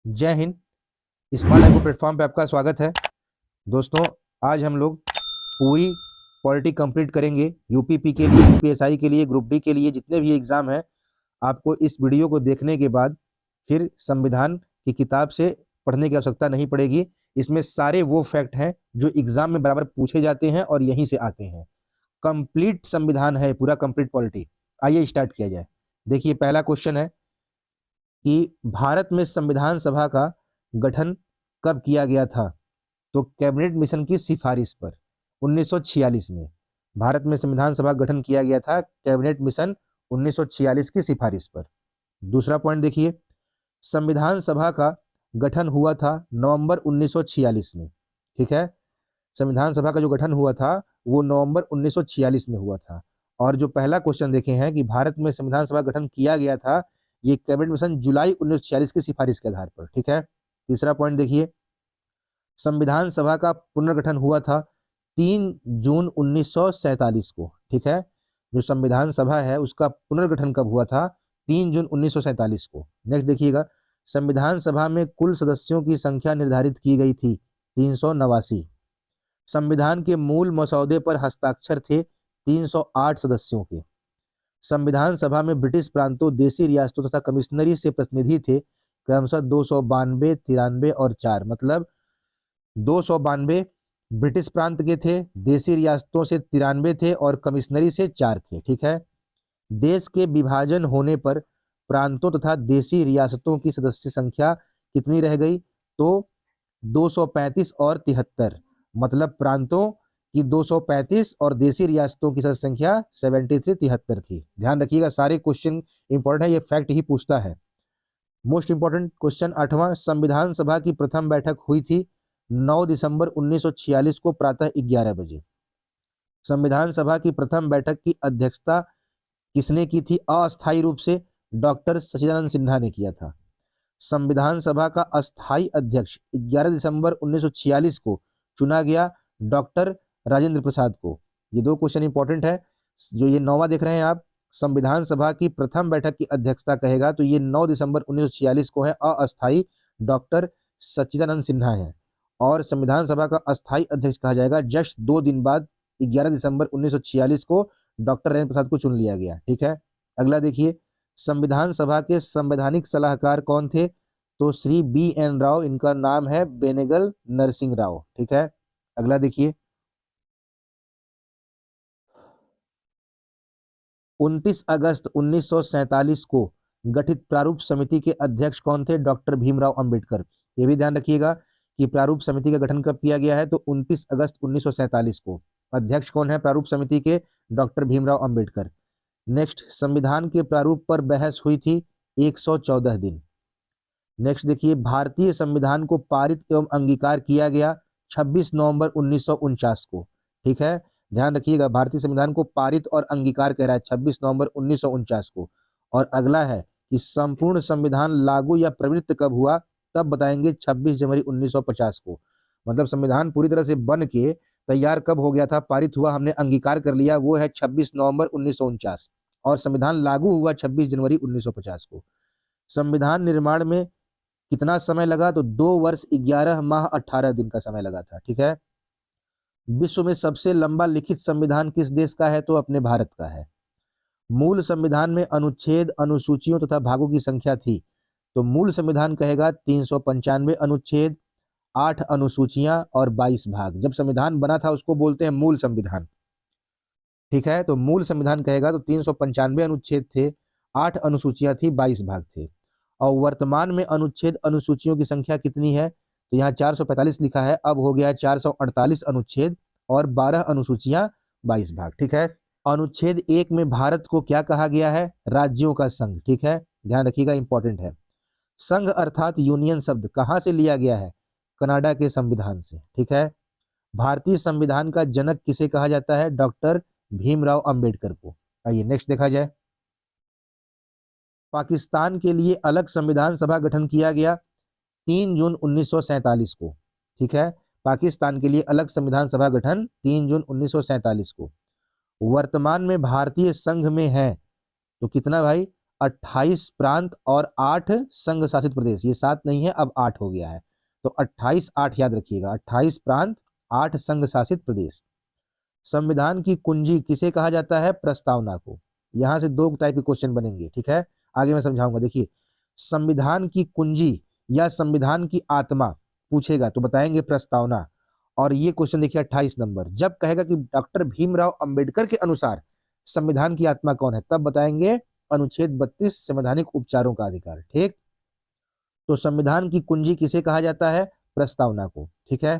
जय Hind. Smart agro platform पे आपका स्वागत है। दोस्तों, आज हम लोग पूरी पॉलिटी कंप्लीट करेंगे। यूपीपी के लिए, यूपीएसआई के लिए, ग्रुप डी के लिए जितने भी एग्जाम है, आपको इस वीडियो को देखने के बाद फिर संविधान की किताब से पढ़ने की आवश्यकता नहीं पड़ेगी। इसमें सारे वो फैक्ट हैं जो एग्जाम में बराबर पूछे जाते हैं और यहीं से आते हैं। कंप्लीट संविधान है, पूरा कंप्लीट पॉलिटी। आइए स्टार्ट किया जाए। देखिए, पहला क्वेश्चन है कि भारत में संविधान सभा का गठन कब किया गया था? तो कैबिनेट मिशन की सिफारिश पर 1946 में भारत में संविधान सभा गठन किया गया था, कैबिनेट मिशन 1946 की सिफारिश पर। दूसरा पॉइंट देखिए, संविधान सभा का गठन हुआ था नवंबर 1946 में। ठीक है, संविधान सभा का जो गठन हुआ था वो नवंबर 1946 में हुआ था। और जो पहला क्वेश्चन देखे हैं कि भारत में संविधान सभा गठन किया गया था, ये कैबिनेट मिशन जुलाई 1946 की सिफारिश के आधार पर। ठीक है, तीसरा पॉइंट देखिए, संविधान सभा का पुनर्गठन हुआ था 3 जून 1947 को। ठीक है, जो संविधान सभा है उसका पुनर्गठन कब हुआ था? 3 जून 1947 को। नेक्स्ट देखिएगा, संविधान सभा में कुल सदस्यों की संख्या निर्धारित की गई थी 389। संविधान के मूल मसौदे पर हस्ताक्षर थे 308 सदस्यों के। संविधान सभा में ब्रिटिश प्रांतों, देशी रियासतों तथा कमिश्नरी से प्रतिनिधि थे क्रमशः 292, 93 और 4। मतलब 292 ब्रिटिश प्रांत के थे, देशी रियासतों से 93 थे और कमिश्नरी से 4 थे। ठीक है, देश के विभाजन होने पर प्रांतों तथा देशी रियासतों की सदस्य संख्या कितनी रह गई? तो 235 और 73। मतलब प्रांतों की 235 और देशी रियासतों की सदस्य संख्या 73, 73 थी। ध्यान रखिएगा, सारे क्वेश्चन इंपॉर्टेंट है, ये फैक्ट ही पूछता है। मोस्ट इंपॉर्टेंट क्वेश्चन 8वां, संविधान सभा की प्रथम बैठक हुई थी 9 दिसंबर 1946 को प्रातः 11 बजे। संविधान सभा की प्रथम बैठक की अध्यक्षता किसने की थी? अस्थायी रूप से डॉक्टर सच्चिदानंद सिन्हा ने किया था। संविधान सभा का अस्थायी अध्यक्ष 11 दिसंबर 1946 को चुना गया डॉक्टर राजेंद्र प्रसाद को। ये दो क्वेश्चन इंपॉर्टेंट है। जो ये 9वां देख रहे हैं आप, संविधान सभा की प्रथम बैठक की अध्यक्षता कहेगा तो ये 9 दिसंबर 1946 को है, अस्थायी डॉक्टर सच्चिदानंद सिन्हा है। और संविधान सभा का अस्थायी अध्यक्ष कहा जाएगा जस्ट 2 दिन बाद 11 दिसंबर 1946 को डॉक्टर राजेंद्र प्रसाद को चुन लिया गया। ठीक है, अगला देखिए, संविधान सभा के संवैधानिक सलाहकार कौन थे? तो श्री BN राव, इनका नाम है बेनेगल नरसिंह राव। ठीक है, अगला देखिए, 29 अगस्त 1947 को गठित प्रारूप समिति के अध्यक्ष कौन थे? डॉक्टर भीमराव अंबेडकर। ये भी ध्यान रखिएगा कि प्रारूप समिति का गठन कब किया गया है? तो 29 अगस्त 1947 को। अध्यक्ष कौन है प्रारूप समिति के? डॉक्टर भीमराव अंबेडकर। नेक्स्ट, संविधान के प्रारूप पर बहस हुई थी 114 दिन। नेक्स्ट देखिए, भारतीय संविधान को पारित एवं अंगीकार किया गया 26 नवंबर 1949 को। ठीक है, ध्यान रखिएगा, भारतीय संविधान को पारित और अंगीकार कह रहा है 26 नवंबर 1949 को। और अगला है कि संपूर्ण संविधान लागू या प्रवृत्त कब हुआ? तब बताएंगे 26 जनवरी 1950 को। मतलब संविधान पूरी तरह से बन के तैयार कब हो गया था, पारित हुआ, हमने अंगीकार कर लिया, वो है 26 नवंबर 1949। और संविधान लागू हुआ 26 जनवरी 1950 को। संविधान निर्माण में कितना समय लगा? तो 2 वर्ष 11 माह 18 दिन का समय लगा था। ठीक है, विश्व में सबसे लंबा लिखित संविधान किस देश का है? तो अपने भारत का है। मूल संविधान में अनुच्छेद, अनुसूचियों तथा भागों की संख्या थी। तो मूल संविधान कहेगा 395 अनुच्छेद, 8 अनुसूचियां और 22 भाग। जब संविधान बना था उसको बोलते हैं मूल संविधान। ठीक है, तो मूल संविधान कहेगा तो 395 अनुच्छेद थे, 8 अनुसूचियां थी, 22 भाग थे। और वर्तमान में अनुच्छेद, अनुसूचियों की संख्या कितनी है? तो यहाँ 445 लिखा है, अब हो गया है 448 अनुच्छेद और 12 अनुसूचियां, 22 भाग। ठीक है, अनुच्छेद 1 में भारत को क्या कहा गया है? राज्यों का संघ। ठीक है, ध्यान रखिएगा, इंपॉर्टेंट है। संघ अर्थात यूनियन शब्द कहां से लिया गया है? कनाडा के संविधान से। ठीक है, भारतीय संविधान का जनक किसे कहा जाता है? डॉक्टर भीमराव अंबेडकर को। आइए नेक्स्ट देखा जाए, पाकिस्तान के लिए अलग संविधान सभा गठन किया गया 3 जून 1947 को। ठीक है, पाकिस्तान के लिए अलग संविधान सभा गठन 3 जून 1947 को। वर्तमान में भारतीय संघ में है तो कितना भाई? 28 प्रांत और 8 संघ शासित प्रदेश। ये 7 नहीं है, अब 8 हो गया है, तो 28 8 याद रखिएगा, 28 प्रांत 8 संघ शासित प्रदेश। संविधान की कुंजी किसे कहा जाता है? प्रस्तावना को। यहां से 2 टाइप के क्वेश्चन बनेंगे, ठीक है, आगे मैं समझाऊंगा। देखिए, संविधान की कुंजी या संविधान की आत्मा पूछेगा तो बताएंगे प्रस्तावना। और ये क्वेश्चन देखिए 28 नंबर, जब कहेगा कि डॉक्टर भीमराव अंबेडकर के अनुसार संविधान की आत्मा कौन है, तब बताएंगे अनुच्छेद 32 संवैधानिक उपचारों का अधिकार। ठीक, तो संविधान की कुंजी किसे कहा जाता है? प्रस्तावना को। ठीक है,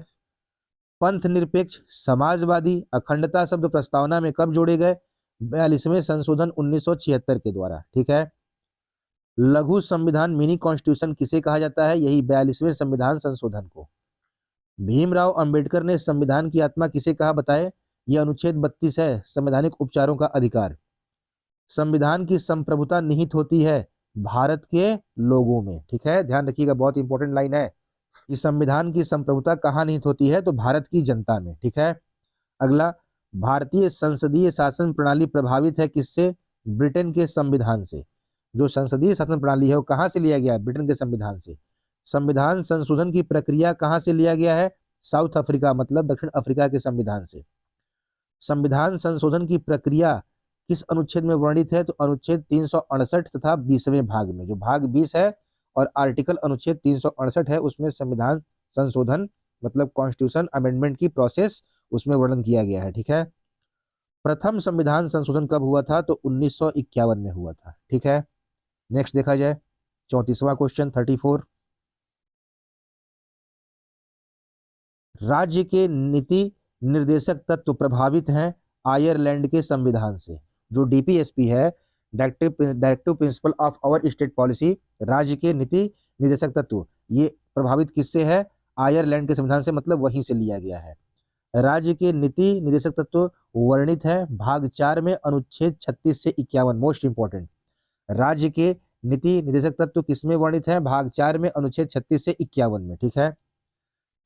पंथ निरपेक्ष, समाजवादी, अखंडता शब्द प्रस्तावना में कब जोड़े गए? 42वें संशोधन 1976 के द्वारा। ठीक है, लघु संविधान मिनी कॉन्स्टिट्यूशन किसे कहा जाता है? यही 42वें संविधान संशोधन को। भीमराव अंबेडकर ने संविधान की आत्मा किसे कहा, बताए? यह अनुच्छेद 32 है, संवैधानिक उपचारों का अधिकार। संविधान की संप्रभुता निहित होती है भारत के लोगों में। ठीक है, ध्यान रखिएगा, बहुत इंपॉर्टेंट लाइन है कि संविधान की संप्रभुता कहाँ निहित होती है? तो भारत की जनता में। ठीक है, अगला, भारतीय संसदीय शासन प्रणाली प्रभावित है किससे? ब्रिटेन के संविधान से। जो संसदीय शासन प्रणाली है वो कहाँ से लिया गया है? ब्रिटेन के संविधान से। संविधान संशोधन की प्रक्रिया कहाँ से लिया गया है? साउथ अफ्रीका, मतलब दक्षिण अफ्रीका के संविधान से। संविधान संशोधन की प्रक्रिया किस अनुच्छेद में वर्णित है? तो अनुच्छेद 368 तथा 20वें भाग में। जो भाग 20 है और आर्टिकल अनुच्छेद 368 है, उसमें संविधान संशोधन मतलब कॉन्स्टिट्यूशन अमेंडमेंट की प्रोसेस उसमें वर्णन किया गया है। ठीक है, प्रथम संविधान संशोधन कब हुआ था? तो 1951 में हुआ था। ठीक है, नेक्स्ट देखा जाए 34वां क्वेश्चन 34। राज्य के नीति निर्देशक तत्व प्रभावित हैं आयरलैंड के संविधान से। जो डीपीएसपी है, directive principle of our state policy, राज्य के नीति निर्देशक तत्व, ये प्रभावित किससे है? आयरलैंड के संविधान से, मतलब वहीं से लिया गया है। राज्य के नीति निर्देशक तत्व वर्णित है भाग 4 में अनुच्छेद 36 से 51। मोस्ट इंपॉर्टेंट, राज्य के नीति निर्देशक तत्व किसमें वर्णित है? भाग 4 में अनुच्छेद 36 से 51 में। ठीक है,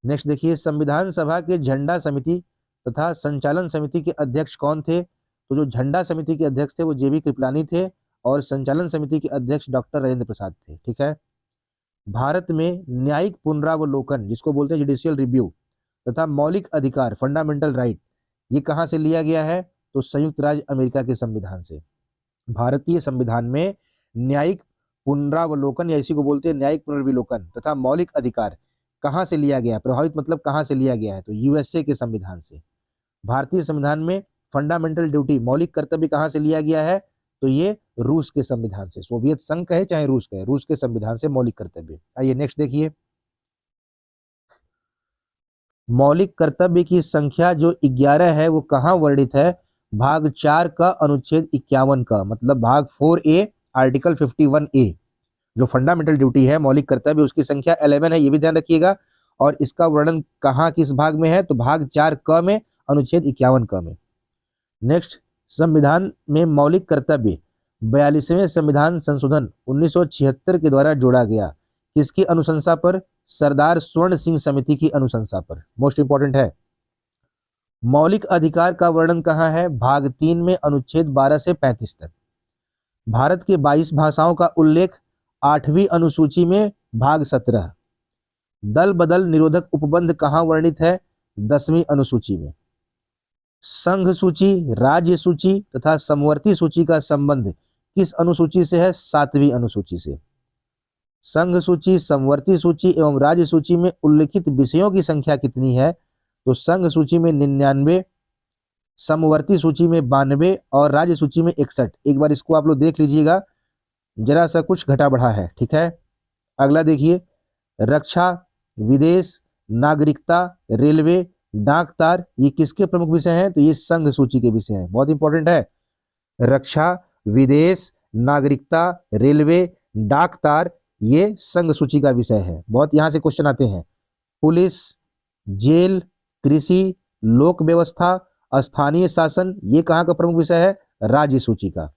नेक्स्ट देखिए, संविधान सभा के झंडा समिति तथा संचालन समिति के अध्यक्ष कौन थे? तो जो झंडा समिति के अध्यक्ष थे वो जेबी कृपलानी थे और संचालन समिति के अध्यक्ष डॉक्टर राजेंद्र प्रसाद थे। ठीक है, भारत में न्यायिक पुनरावलोकन जिसको बोलते हैं जुडिशियल रिव्यू तथा मौलिक अधिकार फंडामेंटल राइट, ये कहाँ से लिया गया है? तो संयुक्त राज्य अमेरिका के संविधान से। भारतीय संविधान में न्यायिक पुनरावलोकन या इसी को बोलते हैं न्यायिक पुनर्विलोकन तथा मौलिक अधिकार कहाँ से लिया गया? प्रभावित मतलब कहाँ से लिया गया है? तो यूएसए के संविधान से। भारतीय संविधान में फंडामेंटल ड्यूटी मौलिक कर्तव्य कहाँ से लिया गया है? तो ये रूस के संविधान से। सोवियत संघ कहे चाहे रूस कहे, रूस के संविधान से मौलिक कर्तव्य। आइए नेक्स्ट देखिए, मौलिक कर्तव्य की संख्या जो 11 है वो कहाँ वर्णित है? भाग 4 का अनुच्छेद 51 का, मतलब भाग 4A आर्टिकल 51A। जो फंडामेंटल ड्यूटी है मौलिक कर्तव्य उसकी संख्या 11 है, ये भी ध्यान रखिएगा। और इसका वर्णन कहाँ किस भाग में है? तो भाग 4 क में अनुच्छेद 51 क में। नेक्स्ट, संविधान में मौलिक कर्तव्य 42वें संविधान संशोधन 1976 के द्वारा जोड़ा गया, किसकी अनुशंसा पर? सरदार स्वर्ण सिंह समिति की अनुशंसा पर। मोस्ट इंपॉर्टेंट है। मौलिक अधिकार का वर्णन कहाँ है? भाग 3 में अनुच्छेद 12 से 35 तक। भारत के 22 भाषाओं का उल्लेख 8वीं अनुसूची में भाग 17। दल बदल निरोधक उपबंध कहाँ वर्णित है? 10वीं अनुसूची में। संघ सूची, राज्य सूची तथा समवर्ती सूची का संबंध किस अनुसूची से है? 7वीं अनुसूची से। संघ सूची, समवर्ती सूची एवं राज्य सूची में उल्लिखित विषयों की संख्या कितनी है? तो संघ सूची में 99, समवर्ती सूची में 92 और राज्य सूची में 61। एक बार इसको आप लोग देख लीजिएगा, जरा सा कुछ घटा बढ़ा है। ठीक है, अगला देखिए, रक्षा, विदेश, नागरिकता, रेलवे, डाक तार, ये किसके प्रमुख विषय हैं? तो ये संघ सूची के विषय हैं। बहुत इंपॉर्टेंट है, रक्षा, विदेश, नागरिकता, रेलवे, डाक तार, ये संघ सूची का विषय है। बहुत यहां से क्वेश्चन आते हैं। पुलिस, जेल, कृषि, लोक व्यवस्था, स्थानीय शासन, ये कहाँ का प्रमुख विषय है? राज्य सूची का।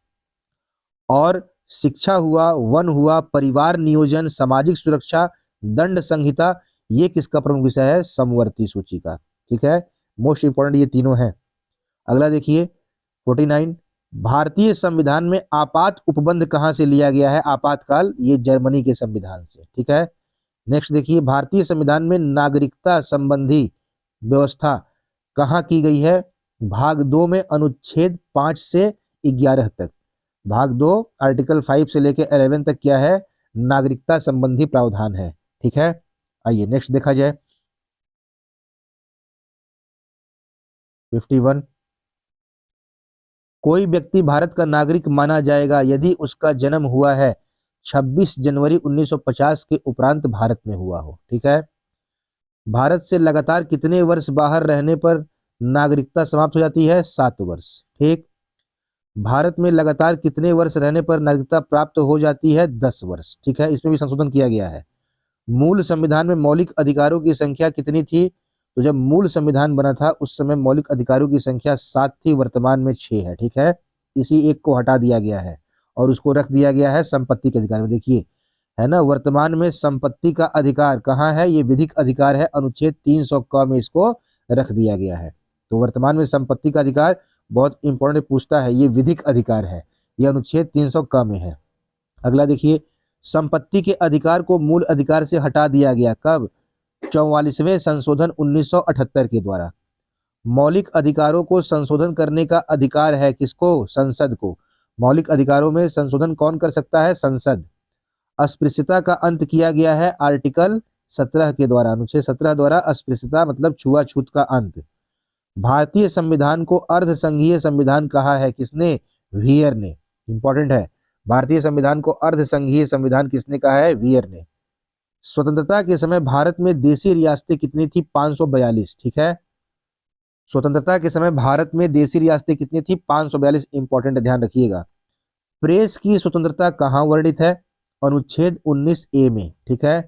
और शिक्षा हुआ, वन हुआ, परिवार नियोजन, सामाजिक सुरक्षा, दंड संहिता, ये किसका प्रमुख विषय है? समवर्ती सूची का। ठीक है, मोस्ट इंपॉर्टेंट ये तीनों हैं। अगला देखिए 49, भारतीय संविधान में आपात उपबंध कहां से लिया गया है? आपातकाल, ये जर्मनी के संविधान से। ठीक है, नेक्स्ट देखिए, भारतीय संविधान में नागरिकता संबंधी व्यवस्था कहाँ की गई है? भाग 2 में अनुच्छेद 5 से 11 तक। भाग 2 आर्टिकल 5 से लेकर 11 तक क्या है? नागरिकता संबंधी प्रावधान है। ठीक है, आइए नेक्स्ट देखा जाए। 51, कोई व्यक्ति भारत का नागरिक माना जाएगा यदि उसका जन्म हुआ है 26 जनवरी 1950 के उपरांत भारत में हुआ हो। ठीक है, भारत से लगातार कितने वर्ष बाहर रहने पर नागरिकता समाप्त हो जाती है? 7 वर्ष। ठीक, भारत में लगातार कितने वर्ष रहने पर नागरिकता प्राप्त हो जाती है? 10 वर्ष। ठीक है, इसमें भी संशोधन किया गया है। मूल संविधान में मौलिक अधिकारों की संख्या कितनी थी? तो जब मूल संविधान बना था उस समय मौलिक अधिकारों की संख्या 7 थी, वर्तमान में 6 है। ठीक है, इसी एक को हटा दिया गया है और उसको रख दिया गया है संपत्ति के अधिकार में। देखिए, है ना, वर्तमान में संपत्ति का अधिकार कहाँ है? ये विधिक अधिकार है, अनुच्छेद 300 क में इसको रख दिया गया है। तो वर्तमान में संपत्ति का अधिकार बहुत इंपॉर्टेंट पूछता है, ये विधिक अधिकार है, ये अनुच्छेद 300 क में है। अगला देखिए, संपत्ति के अधिकार को मूल अधिकार से हटा दिया गया कब? 44वें संशोधन 1978 के द्वारा। मौलिक अधिकारों को संशोधन करने का अधिकार है किसको? संसद को। मौलिक अधिकारों में संशोधन कौन कर सकता है? संसद। अस्पृश्यता का अंत किया गया है आर्टिकल 17 के द्वारा, अनुच्छेद 17 द्वारा अस्पृश्यता मतलब छुआछूत का अंत। भारतीय संविधान को अर्ध संघीय संविधान कहा है किसने? वियर ने। इंपॉर्टेंट है, भारतीय संविधान को अर्ध संघीय संविधान किसने कहा है? वियर ने। स्वतंत्रता के समय भारत में देशी रियासतें कितनी थी? 542। ठीक है, स्वतंत्रता के समय भारत में देशी रियासतें कितनी थी? 542। इंपॉर्टेंट, ध्यान रखिएगा। प्रेस की स्वतंत्रता कहाँ वर्णित है? अनुच्छेद 19A में। ठीक है,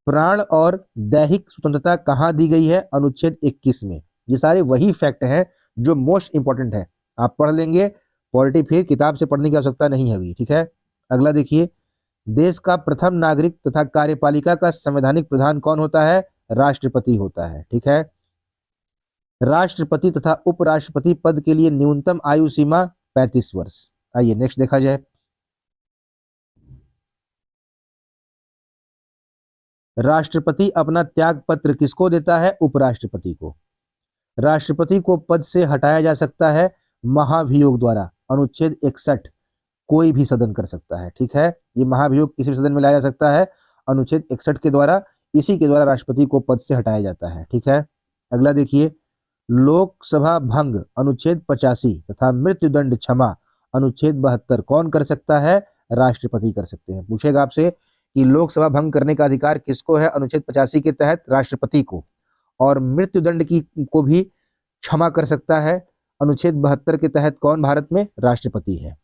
प्राण और दैहिक स्वतंत्रता कहाँ दी गई है? अनुच्छेद 21 में। ये सारे वही फैक्ट हैं जो मोस्ट इंपॉर्टेंट है, आप पढ़ लेंगे, पॉलिटी फिर किताब से पढ़ने की आवश्यकता नहीं होगी। ठीक है, अगला देखिए, देश का प्रथम नागरिक तथा कार्यपालिका का संवैधानिक प्रधान कौन होता है? राष्ट्रपति होता है। ठीक है, राष्ट्रपति तथा उपराष्ट्रपति पद के लिए न्यूनतम आयु सीमा 35 वर्ष। आइए नेक्स्ट देखा जाए। राष्ट्रपति अपना त्याग पत्र किसको देता है? उपराष्ट्रपति को। राष्ट्रपति को पद से हटाया जा सकता है महाभियोग द्वारा, अनुच्छेद 61 कोई भी सदन कर सकता है। ठीक है, ये महाभियोग किसी भी सदन में लाया जा सकता है, अनुच्छेद 61 के द्वारा, इसी के द्वारा राष्ट्रपति को पद से हटाया जाता है। ठीक है, अगला देखिए, लोकसभा भंग अनुच्छेद 85 तथा मृत्युदंड क्षमा अनुच्छेद 72 कौन कर सकता है? राष्ट्रपति कर सकते हैं। पूछेगा आपसे कि लोकसभा भंग करने का अधिकार किसको है? अनुच्छेद 85 के तहत राष्ट्रपति को। और मृत्युदंड की को भी क्षमा कर सकता है अनुच्छेद 72 के तहत कौन भारत में? राष्ट्रपति है।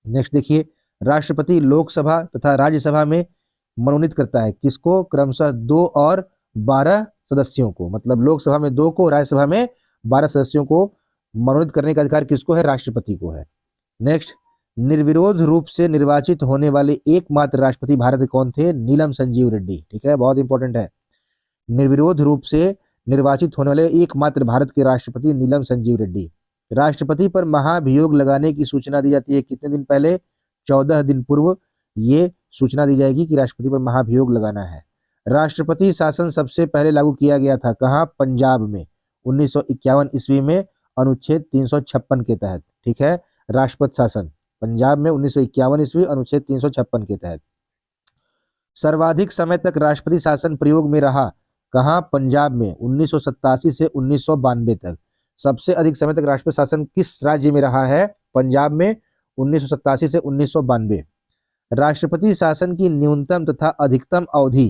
नेक्स्ट देखिए, राष्ट्रपति लोकसभा तथा राज्यसभा में मनोनीत करता है किसको? क्रमशः 2 और 12 सदस्यों को, मतलब लोकसभा में 2 को, राज्यसभा में 12 सदस्यों को मनोनीत करने का अधिकार किसको है? राष्ट्रपति को है। नेक्स्ट, निर्विरोध रूप से निर्वाचित होने वाले एकमात्र राष्ट्रपति भारत के कौन थे? नीलम संजीव रेड्डी। ठीक है, बहुत इंपॉर्टेंट है, निर्विरोध रूप से निर्वाचित होने वाले एकमात्र भारत के राष्ट्रपति नीलम संजीव रेड्डी। राष्ट्रपति पर महाभियोग लगाने की सूचना दी जाती है कितने दिन पहले? 14 दिन पूर्व ये सूचना दी जाएगी कि राष्ट्रपति पर महाभियोग लगाना है। राष्ट्रपति शासन सबसे पहले लागू किया गया था कहाँ? पंजाब में 1951 ईस्वी में, अनुच्छेद 356 के तहत। ठीक है, राष्ट्रपति शासन पंजाब में 1951 ईस्वी, अनुच्छेद 356 के तहत। सर्वाधिक समय तक राष्ट्रपति शासन प्रयोग में रहा कहाँ? पंजाब में 1987 से 1992 तक। सबसे अधिक समय तक राष्ट्रपति शासन किस राज्य में रहा है? पंजाब में 1987 से 1992। राष्ट्रपति शासन की न्यूनतम तथा अधिकतम अवधि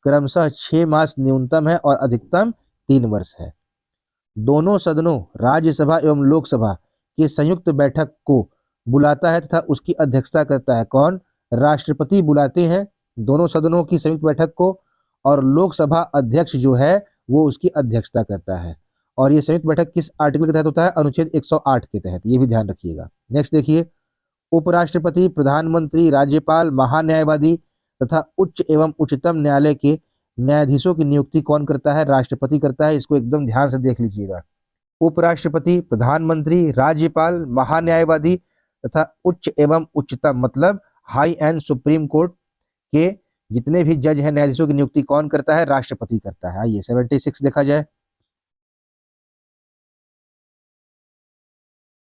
क्रमशः 6 मास न्यूनतम है और अधिकतम 3 वर्ष है। दोनों सदनों राज्यसभा एवं लोकसभा की संयुक्त बैठक को बुलाता है तथा उसकी अध्यक्षता करता है कौन? राष्ट्रपति बुलाते हैं दोनों सदनों की संयुक्त बैठक को, और लोकसभा अध्यक्ष जो है वो उसकी अध्यक्षता करता है। और ये संयुक्त बैठक किस आर्टिकल के तहत होता है? अनुच्छेद 108 के तहत, ये भी ध्यान रखिएगा। नेक्स्ट देखिए, उपराष्ट्रपति, प्रधानमंत्री, राज्यपाल, महान्यायवादी तथा उच्च एवं उच्चतम न्यायालय के न्यायाधीशों की नियुक्ति कौन करता है? राष्ट्रपति करता है। इसको एकदम ध्यान से देख लीजिएगा। उपराष्ट्रपति, प्रधानमंत्री, राज्यपाल, महान्यायवादी तथा उच्च एवं उच्चतम मतलब हाई एंड सुप्रीम कोर्ट के जितने भी जज हैं, न्यायाधीशों की नियुक्ति कौन करता है? राष्ट्रपति करता है। आइए 76 देखा जाए।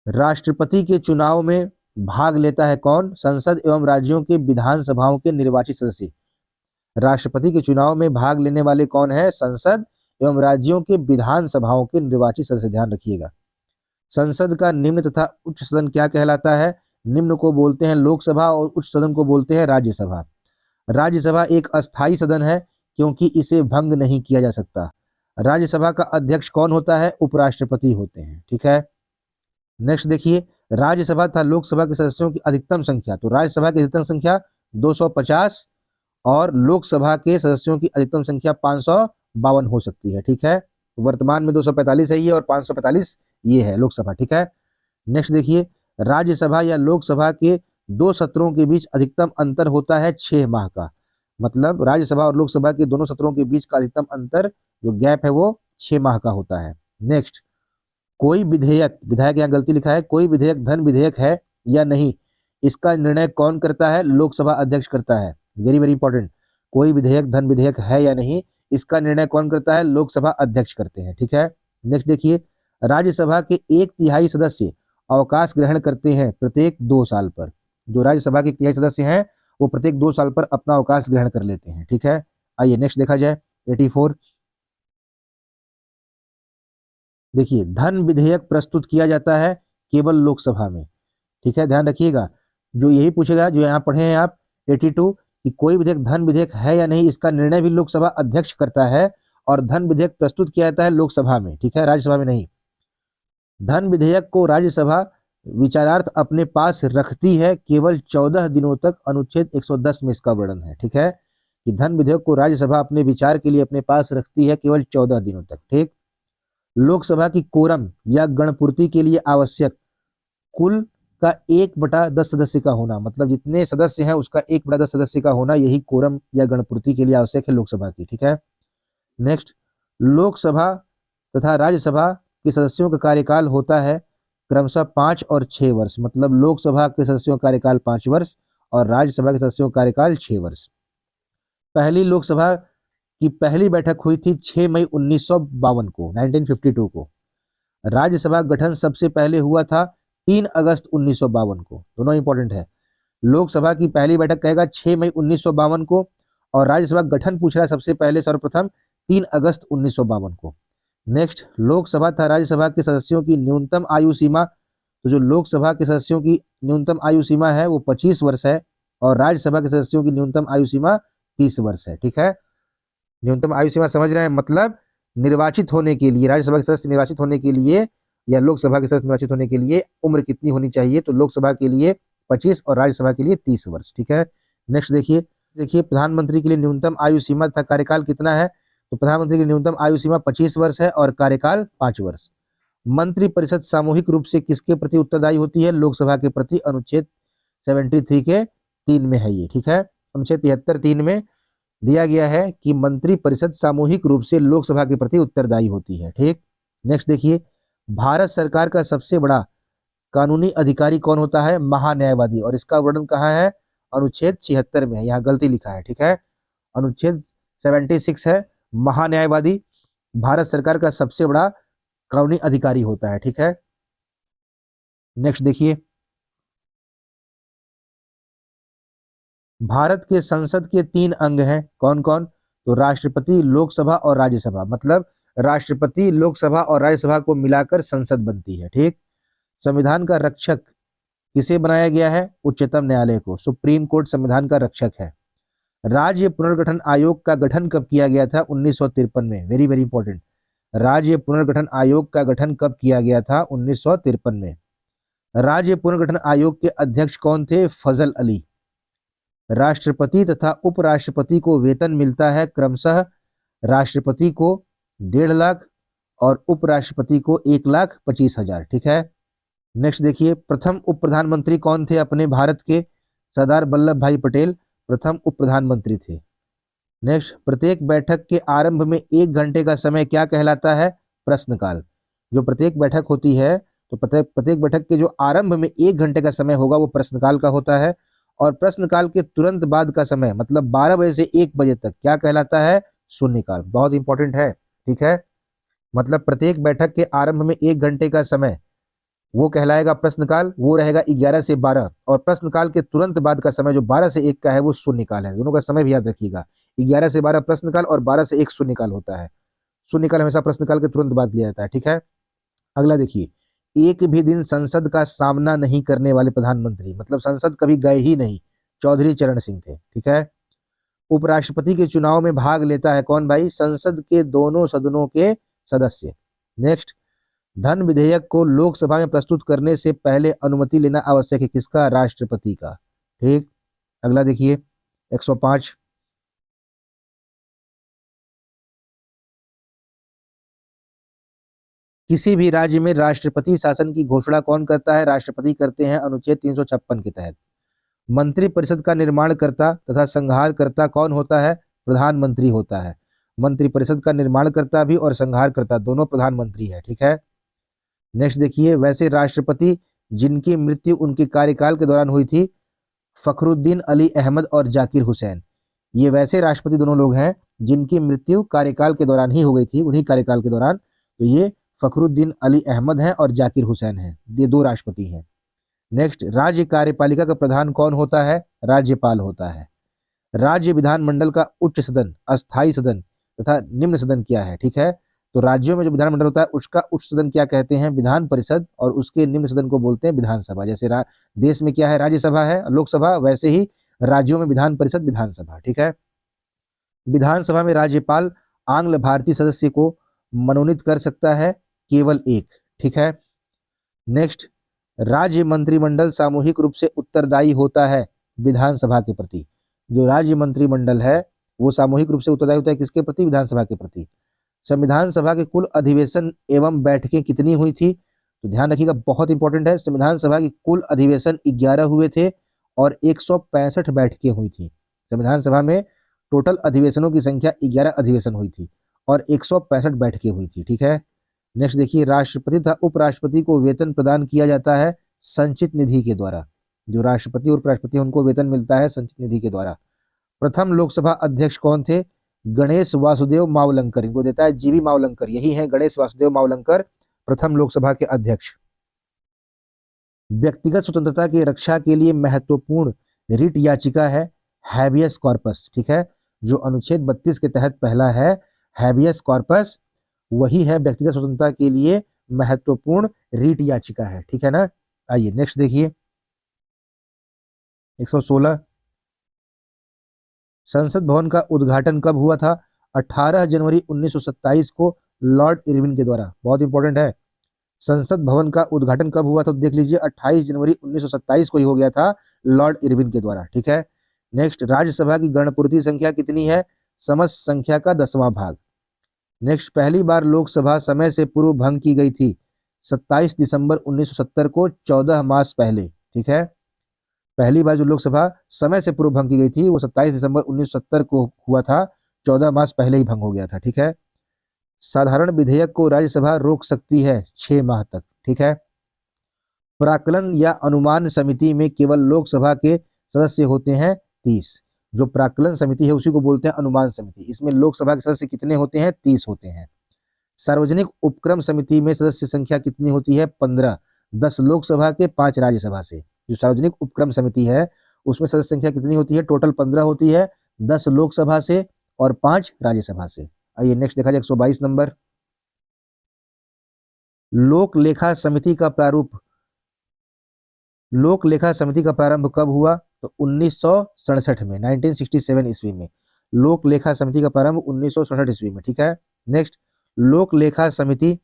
राष्ट्रपति के चुनाव में भाग लेता है कौन? संसद एवं राज्यों के विधानसभाओं के निर्वाचित सदस्य। राष्ट्रपति के चुनाव में भाग लेने वाले कौन है? संसद एवं राज्यों के विधानसभाओं के निर्वाचित सदस्य। ध्यान रखिएगा। संसद का निम्न तथा उच्च सदन क्या कहलाता है? निम्न को बोलते हैं लोकसभा और उच्च सदन को बोलते हैं राज्यसभा। राज्यसभा एक अस्थायी सदन है क्योंकि इसे भंग नहीं किया जा सकता। राज्यसभा का अध्यक्ष कौन होता है? उपराष्ट्रपति होते हैं। ठीक है, नेक्स्ट देखिए, राज्यसभा तथा लोकसभा के सदस्यों की अधिकतम संख्या। तो राज्यसभा की अधिकतम संख्या 250 और लोकसभा के सदस्यों की अधिकतम संख्या 552 हो सकती है। ठीक है, वर्तमान में 245 है ये और 545 ये है लोकसभा। ठीक है, नेक्स्ट देखिए, राज्यसभा या लोकसभा के दो सत्रों के बीच अधिकतम अंतर होता है 6 माह का। मतलब राज्यसभा और लोकसभा के दोनों सत्रों के बीच का अधिकतम अंतर जो गैप है वो 6 माह का होता है। नेक्स्ट, कोई विधेयक, विधायक यहाँ गलती लिखा है, कोई विधेयक धन विधेयक है या नहीं, इसका निर्णय कौन करता है? लोकसभा अध्यक्ष करता है। वेरी वेरी इंपॉर्टेंट, कोई विधेयक धन विधेयक है या नहीं, इसका निर्णय कौन करता है? लोकसभा अध्यक्ष करते हैं। ठीक है, नेक्स्ट देखिए, राज्यसभा के 1/3 सदस्य अवकाश ग्रहण करते हैं प्रत्येक 2 साल पर। जो राज्यसभा के 1/3 सदस्य हैं वो प्रत्येक 2 साल पर अपना अवकाश ग्रहण कर लेते हैं। ठीक है, आइए नेक्स्ट देखा जाए 84। देखिए, धन विधेयक प्रस्तुत किया जाता है केवल लोकसभा में। ठीक है, ध्यान रखिएगा, जो यही पूछेगा जो यहाँ पढ़े हैं आप 82 कि कोई विधेयक धन विधेयक है या नहीं, इसका निर्णय भी लोकसभा अध्यक्ष करता है और धन विधेयक प्रस्तुत किया जाता है लोकसभा में। ठीक है, राज्यसभा में नहीं। धन विधेयक को राज्यसभा विचारार्थ अपने पास रखती है केवल 14 दिनों तक। अनुच्छेद 110 में इसका वर्णन है। ठीक है, कि धन विधेयक को राज्यसभा अपने विचार के लिए अपने पास रखती है केवल 14 दिनों तक। ठीक, लोकसभा की कोरम या गणपूर्ति के लिए आवश्यक कुल का 1/10 सदस्य का होना, मतलब जितने सदस्य हैं उसका 1/10 सदस्य का होना, यही कोरम या गणपूर्ति के लिए आवश्यक है लोकसभा की। ठीक है, नेक्स्ट, लोकसभा तथा राज्यसभा के सदस्यों का कार्यकाल होता है क्रमशः 5 और 6 वर्ष। मतलब लोकसभा के सदस्यों का कार्यकाल 5 वर्ष और राज्यसभा के सदस्यों का कार्यकाल 6 वर्ष। पहली लोकसभा की पहली बैठक हुई थी 6 मई 1952 को, 1952 को। राज्यसभा गठन सबसे पहले हुआ था 3 अगस्त 1952 को। दोनों इंपॉर्टेंट है। लोकसभा की पहली बैठक कहेगा 6 मई 1952 को और राज्यसभा गठन पूछ रहा है सबसे पहले सर्वप्रथम 3 अगस्त 1952 को। नेक्स्ट, लोकसभा तथा राज्यसभा के सदस्यों की न्यूनतम आयु सीमा। तो जो लोकसभा के सदस्यों की न्यूनतम आयु सीमा है वो 25 वर्ष है और राज्यसभा के सदस्यों की न्यूनतम आयु सीमा 30 वर्ष है। ठीक है, न्यूनतम आयु सीमा समझ रहे हैं, मतलब निर्वाचित होने के लिए, राज्यसभा के सदस्य निर्वाचित होने के लिए या लोकसभा के सदस्य निर्वाचित होने के लिए उम्र कितनी होनी चाहिए? तो लोकसभा के लिए 25 और राज्यसभा के लिए 30 वर्ष। ठीक है, नेक्स्ट देखिए, प्रधानमंत्री के लिए न्यूनतम आयु सीमा तथा कार्यकाल कितना है? तो प्रधानमंत्री की न्यूनतम आयु सीमा 25 वर्ष है और कार्यकाल 5 वर्ष। मंत्रिपरिषद सामूहिक रूप से किसके प्रति उत्तरदायी होती है? लोकसभा के प्रति। अनुच्छेद 73 के 3 में है ये। ठीक है, अनुच्छेद 73(3) में दिया गया है कि मंत्रिपरिषद सामूहिक रूप से लोकसभा के प्रति उत्तरदायी होती है। ठीक, नेक्स्ट देखिए, भारत सरकार का सबसे बड़ा कानूनी अधिकारी कौन होता है? महान्यायवादी। और इसका वर्णन कहाँ है? अनुच्छेद 76 में है, यहाँ गलती लिखा है। ठीक है, अनुच्छेद 76 है। महान्यायवादी भारत सरकार का सबसे बड़ा कानूनी अधिकारी होता है। ठीक है, नेक्स्ट देखिए, भारत के संसद के 3 अंग हैं, कौन कौन? तो राष्ट्रपति, लोकसभा और राज्यसभा। मतलब राष्ट्रपति, लोकसभा और राज्यसभा को मिलाकर संसद बनती है। ठीक, संविधान का रक्षक किसे बनाया गया है? उच्चतम न्यायालय को। सुप्रीम कोर्ट संविधान का रक्षक है। राज्य पुनर्गठन आयोग का गठन कब किया गया था? 1953 में। वेरी वेरी इंपॉर्टेंट, राज्य पुनर्गठन आयोग का गठन कब किया गया था? 1953 में। राज्य पुनर्गठन आयोग के अध्यक्ष कौन थे? फजल अली। राष्ट्रपति तथा उपराष्ट्रपति को वेतन मिलता है क्रमशः राष्ट्रपति को 1.5 लाख और उपराष्ट्रपति को 1,25,000। ठीक है, नेक्स्ट देखिए, प्रथम उप प्रधानमंत्री कौन थे अपने भारत के? सरदार वल्लभ भाई पटेल प्रथम उप प्रधानमंत्री थे। नेक्स्ट, प्रत्येक बैठक के आरंभ में 1 घंटे का समय क्या कहलाता है? प्रश्नकाल। जो प्रत्येक बैठक होती है, तो प्रत्येक बैठक के जो आरंभ में 1 घंटे का समय होगा वो प्रश्नकाल का होता है, और प्रश्नकाल के तुरंत बाद का समय मतलब 12 बजे से 1 बजे तक क्या कहलाता है? शून्यकाल। बहुत इंपॉर्टेंट है, ठीक है। मतलब प्रत्येक बैठक के आरंभ में 1 घंटे का समय वो कहलाएगा प्रश्नकाल, वो रहेगा 11 से 12, और प्रश्नकाल के तुरंत बाद का समय जो 12 से 1 का है वो शून्यकाल है। दोनों का समय भी याद रखिएगा, 11 से 12 प्रश्नकाल और 12 से 1 शून्यकाल होता है। शून्यकाल हमेशा प्रश्नकाल के तुरंत बाद लिया जाता है, ठीक है। अगला देखिए, एक भी दिन संसद का सामना नहीं करने वाले प्रधानमंत्री, मतलब संसद कभी गए ही नहीं, चौधरी चरण सिंह थे, ठीक है। उपराष्ट्रपति के चुनाव में भाग लेता है कौन भाई? संसद के दोनों सदनों के सदस्य। नेक्स्ट, धन विधेयक को लोकसभा में प्रस्तुत करने से पहले अनुमति लेना आवश्यक है, किसका? राष्ट्रपति का, ठीक। अगला देखिए 105, किसी भी राज्य में राष्ट्रपति शासन की घोषणा कौन करता है? राष्ट्रपति करते हैं, अनुच्छेद 356 के तहत। मंत्रिपरिषद का निर्माणकर्ता तथा संहारकर्ता कौन होता है? प्रधानमंत्री होता है। मंत्रिपरिषद का निर्माणकर्ता भी और संहारकर्ता दोनों प्रधानमंत्री है, ठीक है। नेक्स्ट देखिए, वैसे राष्ट्रपति जिनकी मृत्यु उनके कार्यकाल के दौरान हुई थी, फखरुद्दीन अली अहमद और जाकिर हुसैन, ये वैसे राष्ट्रपति दोनों लोग हैं जिनकी मृत्यु कार्यकाल के दौरान ही हो गई थी, उन्हीं कार्यकाल के दौरान। तो ये फखरुद्दीन अली अहमद हैं और जाकिर हुसैन हैं, ये 2 राष्ट्रपति हैं। नेक्स्ट, राज्य कार्यपालिका का प्रधान कौन होता है? राज्यपाल होता है। राज्य विधानमंडल का उच्च सदन, अस्थायी सदन तथा निम्न सदन क्या है? ठीक है, तो राज्यों में जो विधानमंडल होता है उसका उच्च सदन क्या कहते हैं? विधान परिषद, और उसके निम्न सदन को बोलते हैं विधानसभा। जैसे देश में क्या है? राज्यसभा है, लोकसभा, वैसे ही राज्यों में विधान परिषद, विधानसभा, ठीक है। विधानसभा में राज्यपाल आंग्ल भारतीय सदस्य को मनोनीत कर सकता है, केवल एक, ठीक है। नेक्स्ट, राज्य मंत्रिमंडल सामूहिक रूप से उत्तरदायी होता है विधानसभा के प्रति। जो राज्य मंत्रिमंडल है वो सामूहिक रूप से उत्तरदायी होता है किसके प्रति? विधानसभा के प्रति। संविधान सभा के कुल अधिवेशन एवं बैठकें कितनी हुई थी? तो ध्यान रखिएगा, बहुत इंपॉर्टेंट है। संविधान सभा की कुल अधिवेशन 11 हुए थे और 165 बैठकें हुई थी। संविधान सभा में टोटल अधिवेशनों की संख्या 11 अधिवेशन हुई थी और 165 बैठकें हुई थी, ठीक है। नेक्स्ट देखिए, राष्ट्रपति तथा उपराष्ट्रपति को वेतन प्रदान किया जाता है संचित निधि के द्वारा। जो राष्ट्रपति और उपराष्ट्रपति उनको वेतन मिलता है संचित निधि के द्वारा। प्रथम लोकसभा अध्यक्ष कौन थे? गणेश वासुदेव मावलंकर, इनको देता है जीवी मावलंकर, यही है गणेश वासुदेव मावलंकर प्रथम लोकसभा के अध्यक्ष। व्यक्तिगत स्वतंत्रता की रक्षा के लिए महत्वपूर्ण रिट याचिका है हैबियस कॉर्पस, ठीक है। जो अनुच्छेद 32 के तहत पहला है हैबियस कॉर्पस, वही है व्यक्तिगत स्वतंत्रता के लिए महत्वपूर्ण रीट याचिका है, ठीक है ना। आइए नेक्स्ट देखिए 116, संसद भवन का उद्घाटन कब हुआ था? 18 जनवरी 1927 को लॉर्ड इरविन के द्वारा। बहुत इंपॉर्टेंट है, संसद भवन का उद्घाटन कब हुआ था? तो देख लीजिए 28 जनवरी 1927 को ही हो गया था लॉर्ड इरविन के द्वारा, ठीक है। नेक्स्ट, राज्यसभा की गणपूर्ति संख्या कितनी है? समस्त संख्या का 10वां भाग। नेक्स्ट, पहली बार लोकसभा समय से पूर्व भंग की गई थी 27 दिसंबर 1970 को, 14 मास पहले, ठीक है। पहली बार जो लोकसभा समय से पूर्व भंग की गई थी वो 27 दिसंबर 1970 को हुआ था, 14 मास पहले ही भंग हो गया था, ठीक है। साधारण विधेयक को राज्यसभा रोक सकती है 6 माह तक, ठीक है। प्राक्कलन या अनुमान समिति में केवल लोकसभा के सदस्य होते हैं 30। जो प्राक्कलन समिति है उसी को बोलते हैं अनुमान समिति। इसमें लोकसभा के सदस्य कितने होते हैं? 30 होते हैं। सार्वजनिक उपक्रम समिति में सदस्य संख्या कितनी होती है? 15, 10 लोकसभा के, 5 राज्यसभा से। जो सार्वजनिक उपक्रम समिति है उसमें सदस्य संख्या कितनी होती है? टोटल 15 होती है, 10 लोकसभा से और 5 राज्यसभा से। आइए नेक्स्ट देखा जाए 122 नंबर, लोक लेखा समिति का प्रारूप, लोक लेखा समिति का प्रारंभ कब हुआ? तो 1967 में, 1967 ईस्वी में लोक लेखा समिति का प्रारंभ 1967 ईस्वी में, ठीक है। नेक्स्ट, लोक लेखा समिति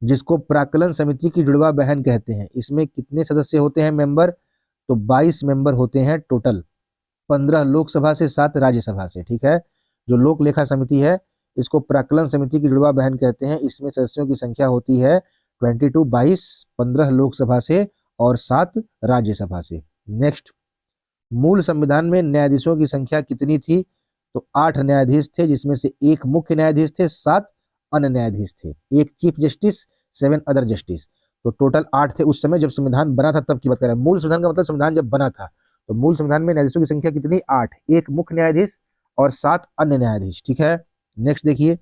जिसको प्राक्कलन समिति की जुड़वा बहन कहते हैं, इसमें कितने सदस्य होते हैं मेंबर? तो 22 मेंबर होते हैं टोटल, 15 लोकसभा से, 7 राज्यसभा से, ठीक है। जो लोक लेखा समिति है इसको प्राक्कलन समिति की जुड़वा बहन कहते हैं। इसमें सदस्यों की संख्या होती है 22, 22, 15 लोकसभा से और 7 राज्यसभा से। नेक्स्ट, मूल संविधान में न्यायाधीशों की संख्या कितनी थी? तो 8 न्यायाधीश थे, जिसमें से 1 मुख्य न्यायाधीश थे, 7 अन्य न्यायाधीश थे। 1 चीफ जस्टिस, 7 अदर जस्टिस। तो टोटल 8 थे उस समय जब संविधान बना था, तब की बात कर रहे हैं। मूल संविधान का मतलब संविधान जब बना था, तो मूल संविधान में न्यायाधीशों की संख्या कितनी? 8, एक मुख्य न्यायाधीश और 7 अन्य न्यायाधीश। ठीक है, नेक्स्ट देखिए,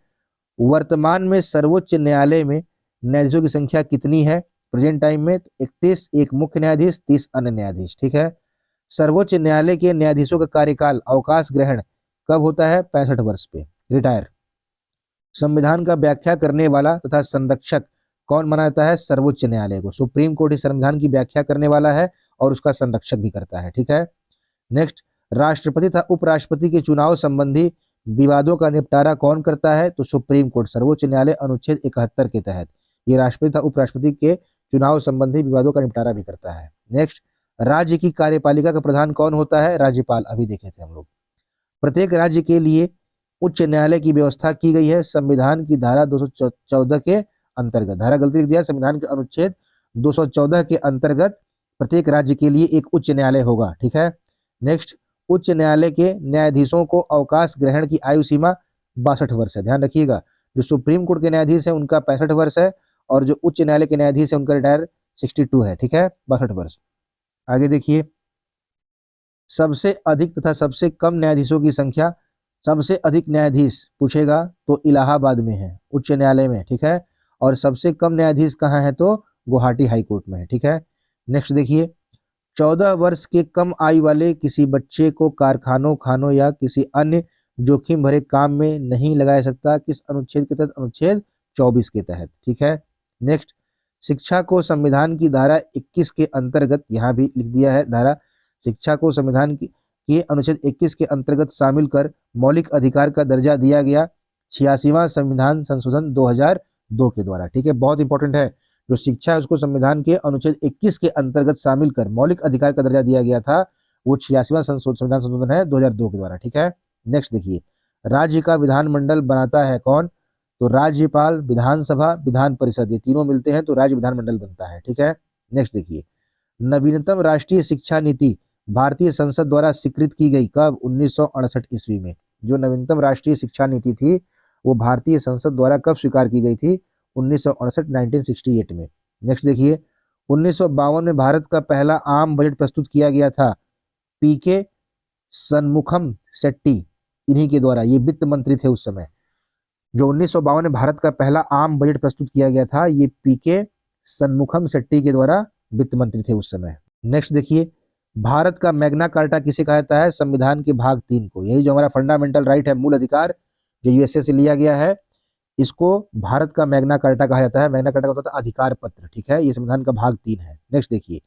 वर्तमान में सर्वोच्च न्यायालय में न्यायाधीशों की संख्या कितनी है प्रेजेंट टाइम में? 31, एक मुख्य न्यायाधीश, 30 अन्य न्यायाधीश। ठीक है, सर्वोच्च न्यायालय के न्यायाधीशों का कार्यकाल अवकाश ग्रहण कब होता है? 65 वर्ष पे रिटायर। संविधान का व्याख्या करने वाला तथा संरक्षक कौन माना जाता है? सर्वोच्च न्यायालय को। सुप्रीम कोर्ट इस संविधान की व्याख्या करने वाला है और उसका संरक्षक भी करता है। ठीक है, नेक्स्ट, राष्ट्रपति तथा उपराष्ट्रपति के चुनाव संबंधी विवादों का निपटारा कौन करता है? तो सुप्रीम कोर्ट। सर्वोच्च न्यायालय अनुच्छेद 71 के तहत ये राष्ट्रपति तथा उपराष्ट्रपति के चुनाव संबंधी विवादों का निपटारा भी करता है। नेक्स्ट, राज्य की कार्यपालिका का प्रधान कौन होता है? राज्यपाल। अभी देखे थे हम लोग। प्रत्येक राज्य के लिए उच्च न्यायालय की व्यवस्था की गई है संविधान की धारा 214 के अंतर्गत। धारा गलती लिख दिया, संविधान के अनुच्छेद 214 के अंतर्गत प्रत्येक राज्य के लिए एक उच्च न्यायालय होगा। ठीक है, नेक्स्ट, उच्च न्यायालय के न्यायाधीशों को अवकाश ग्रहण की आयु सीमा 62 वर्ष है। ध्यान रखिएगा, जो सुप्रीम कोर्ट के न्यायाधीश है उनका 65 वर्ष है और जो उच्च न्यायालय के न्यायाधीश है उनका रिटायर 62 है। ठीक है, 62 वर्ष। आगे देखिए, सबसे अधिक तथा सबसे कम न्यायाधीशों की संख्या। सबसे अधिक न्यायाधीश पूछेगा तो इलाहाबाद में है, उच्च न्यायालय में। ठीक है, और सबसे कम न्यायाधीश कहाँ है? तो गुवाहाटी हाई कोर्ट में है। ठीक है, नेक्स्ट देखिए, 14 वर्ष के कम आयु वाले किसी बच्चे को कारखानों, खानों या किसी अन्य जोखिम भरे काम में नहीं लगाया सकता। किस अनुच्छेद के तहत? अनुच्छेद 24 के तहत। ठीक है, नेक्स्ट, शिक्षा को संविधान की धारा 21 के अंतर्गत, यहाँ भी लिख दिया है धारा, शिक्षा को संविधान के अनुच्छेद 21 के अंतर्गत शामिल कर मौलिक अधिकार का दर्जा दिया गया 86वां संविधान संशोधन 2002 के द्वारा। ठीक है, बहुत इंपॉर्टेंट है, जो शिक्षा है उसको संविधान के अनुच्छेद 21 के अंतर्गत शामिल कर मौलिक अधिकार का दर्जा दिया गया था, वो 86वां संविधान संशोधन है 2002 के द्वारा। ठीक है, नेक्स्ट देखिए, राज्य का विधानमंडल बनाता है कौन? तो राज्यपाल, विधानसभा, विधान परिषद, ये तीनों मिलते हैं तो राज्य विधानमंडल बनता है। ठीक है, नेक्स्ट देखिए, नवीनतम राष्ट्रीय शिक्षा नीति भारतीय संसद द्वारा स्वीकृत की गई कब? 1968 ईस्वी में। जो नवीनतम राष्ट्रीय शिक्षा नीति थी वो भारतीय संसद द्वारा कब स्वीकार की गई थी? 1968, 1968 में। नेक्स्ट देखिए, 1952 में भारत का पहला आम बजट प्रस्तुत किया गया था पीके सन्मुखम शेट्टी, इन्हीं के द्वारा। ये वित्त मंत्री थे उस समय। जो 1952 में भारत का पहला आम बजट प्रस्तुत किया गया था, ये पीके सन्मुखम शेट्टी के द्वारा वित्त मंत्री थे उस समय। नेक्स्ट देखिए, भारत का मैग्ना कार्टा किसे कहा जाता है? संविधान के भाग 3 को। यही जो हमारा फंडामेंटल राइट है, मूल अधिकार, जो यूएसए से लिया गया है, इसको भारत का मैग्ना कार्टा कहा जाता है। मैग्ना कार्टा का होता है अधिकार पत्र। ठीक है, ये संविधान का भाग 3 है। नेक्स्ट देखिए,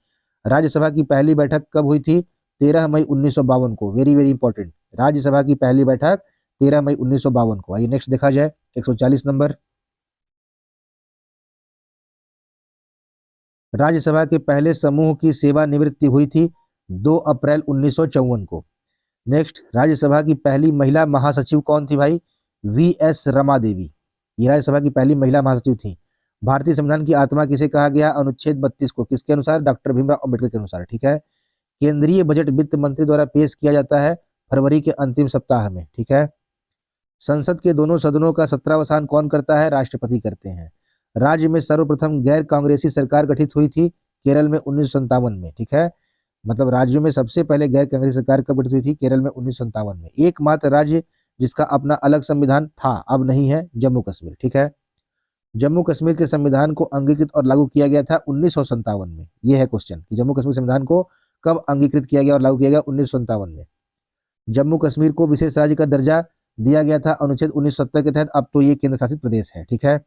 राज्यसभा की पहली बैठक कब हुई थी? 13 मई 1952 को। वेरी वेरी इंपॉर्टेंट, राज्यसभा की पहली बैठक 13 मई 1952 को। आइए नेक्स्ट देखा जाए, 140 नंबर, राज्यसभा के पहले समूह की सेवानिवृत्ति हुई थी 2 अप्रैल 1954 को। नेक्स्ट, राज्यसभा की पहली महिला महासचिव कौन थी भाई? वीएस रमा देवी, ये राज्यसभा की पहली महिला महासचिव थी। भारतीय संविधान की आत्मा किसे कहा गया? अनुच्छेद 32 को। किसके अनुसार? डॉक्टर भीमराव अम्बेडकर के अनुसार। ठीक है, केंद्रीय बजट वित्त मंत्री द्वारा पेश किया जाता है फरवरी के अंतिम सप्ताह में। ठीक है, संसद के दोनों सदनों का सत्रावसान कौन करता है? राष्ट्रपति करते हैं। राज्य में सर्वप्रथम गैर कांग्रेसी सरकार गठित हुई थी केरल में 1957 में। ठीक है, मतलब राज्यों में सबसे पहले गैर कांग्रेसी सरकार कब गठित हुई थी? केरल में 1957 में। एकमात्र राज्य जिसका अपना अलग संविधान था, अब नहीं है, जम्मू कश्मीर। ठीक है, जम्मू कश्मीर के संविधान को अंगीकृत और लागू किया गया था 1957 में। यह है क्वेश्चन कि जम्मू कश्मीर संविधान को कब अंगीकृत किया गया और लागू किया गया? 1957 में। जम्मू कश्मीर को विशेष राज्य का दर्जा दिया गया था अनुच्छेद 1970 के तहत, अब तो ये केंद्र शासित प्रदेश है। ठीक है,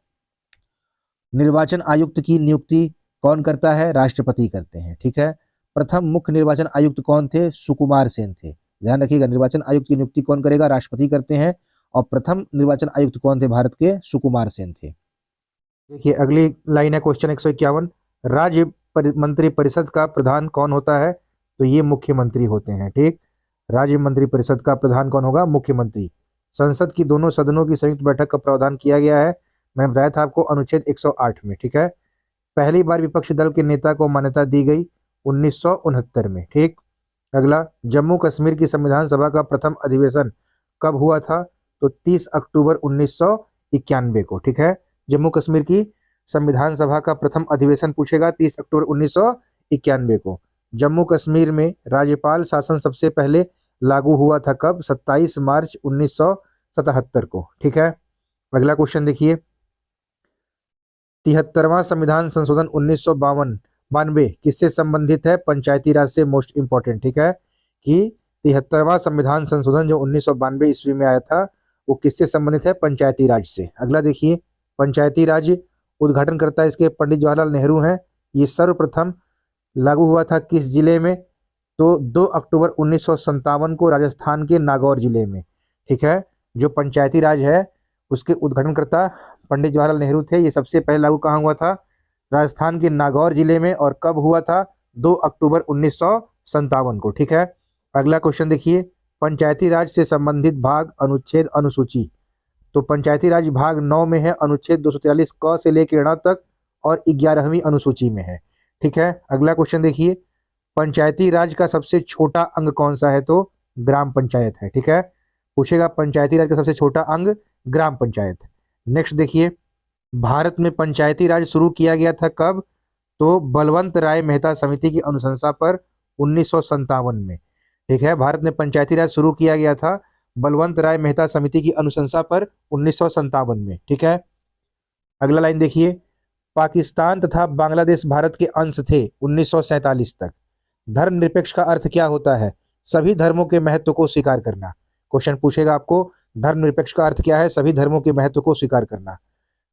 निर्वाचन आयुक्त की नियुक्ति कौन करता है? राष्ट्रपति करते हैं। ठीक है, प्रथम मुख्य निर्वाचन आयुक्त कौन थे? सुकुमार सेन थे। ध्यान रखिएगा, निर्वाचन आयुक्त की नियुक्ति कौन करेगा? राष्ट्रपति करते हैं। और प्रथम निर्वाचन आयुक्त कौन थे भारत के? सुकुमार सेन थे। देखिए अगली लाइन है क्वेश्चन 151, राज्य मंत्री परिषद का प्रधान कौन होता है? तो ये मुख्यमंत्री होते हैं। ठीक, राज्य मंत्री परिषद का प्रधान कौन होगा? मुख्यमंत्री। संसद की दोनों सदनों की संयुक्त बैठक का प्रावधान किया गया है, मैंने बताया था आपको, अनुच्छेद 108 में। ठीक है, पहली बार विपक्षी दल के नेता को मान्यता दी गई 1969 में। ठीक, अगला, जम्मू कश्मीर की संविधान सभा का प्रथम अधिवेशन कब हुआ था? तो 30 अक्टूबर 1991 को। ठीक है, जम्मू कश्मीर की संविधान सभा का प्रथम अधिवेशन पूछेगा 30 अक्टूबर 1991 को। जम्मू कश्मीर में राज्यपाल शासन सबसे पहले लागू हुआ था कब? 27 मार्च 1977 को। ठीक है, अगला क्वेश्चन देखिए। 73वां संविधान संशोधन 1992 किससे संबंधित है? पंचायती राज से। मोस्ट इंपॉर्टेंट, ठीक है, कि 73वां संविधान संशोधन जो 1992 ईस्वी में आया था वो किससे संबंधित है? पंचायती राज से। अगला देखिए, पंचायती राज उद्घाटन करता है इसके पंडित जवाहरलाल नेहरू हैं। ये सर्वप्रथम लागू हुआ था किस जिले में? तो 2 अक्टूबर 1957 को राजस्थान के नागौर जिले में। ठीक है, जो पंचायती राज है उसके उद्घाटनकर्ता पंडित जवाहरलाल नेहरू थे। ये सबसे पहले लागू कहाँ हुआ था? राजस्थान के नागौर जिले में। और कब हुआ था? 2 अक्टूबर 1957 को। ठीक है, अगला क्वेश्चन देखिए। पंचायती राज से संबंधित भाग, अनुच्छेद, अनुसूची। तो पंचायती राज भाग 9 में है, अनुच्छेद 243 क से लेकर ण तक, और 11वीं अनुसूची में है। ठीक है, अगला क्वेश्चन देखिए। पंचायती राज का सबसे छोटा अंग कौन सा है? तो ग्राम पंचायत है। ठीक है, पूछेगा पंचायती राज का सबसे छोटा अंग ग्राम पंचायत। नेक्स्ट देखिए, भारत में पंचायती राज शुरू किया गया था कब? तो बलवंत राय मेहता समिति की अनुशंसा पर 1957 में। ठीक है, भारत में पंचायती राज शुरू किया गया था बलवंत राय मेहता समिति की अनुशंसा पर 1957 में। ठीक है, अगला लाइन देखिए। पाकिस्तान तथा बांग्लादेश भारत के अंश थे 1947 तक। धर्मनिरपेक्ष का अर्थ क्या होता है? सभी धर्मों के महत्व को स्वीकार करना। क्वेश्चन पूछेगा आपको, धर्मनिरपेक्ष का अर्थ क्या है? सभी धर्मों के महत्व को स्वीकार करना।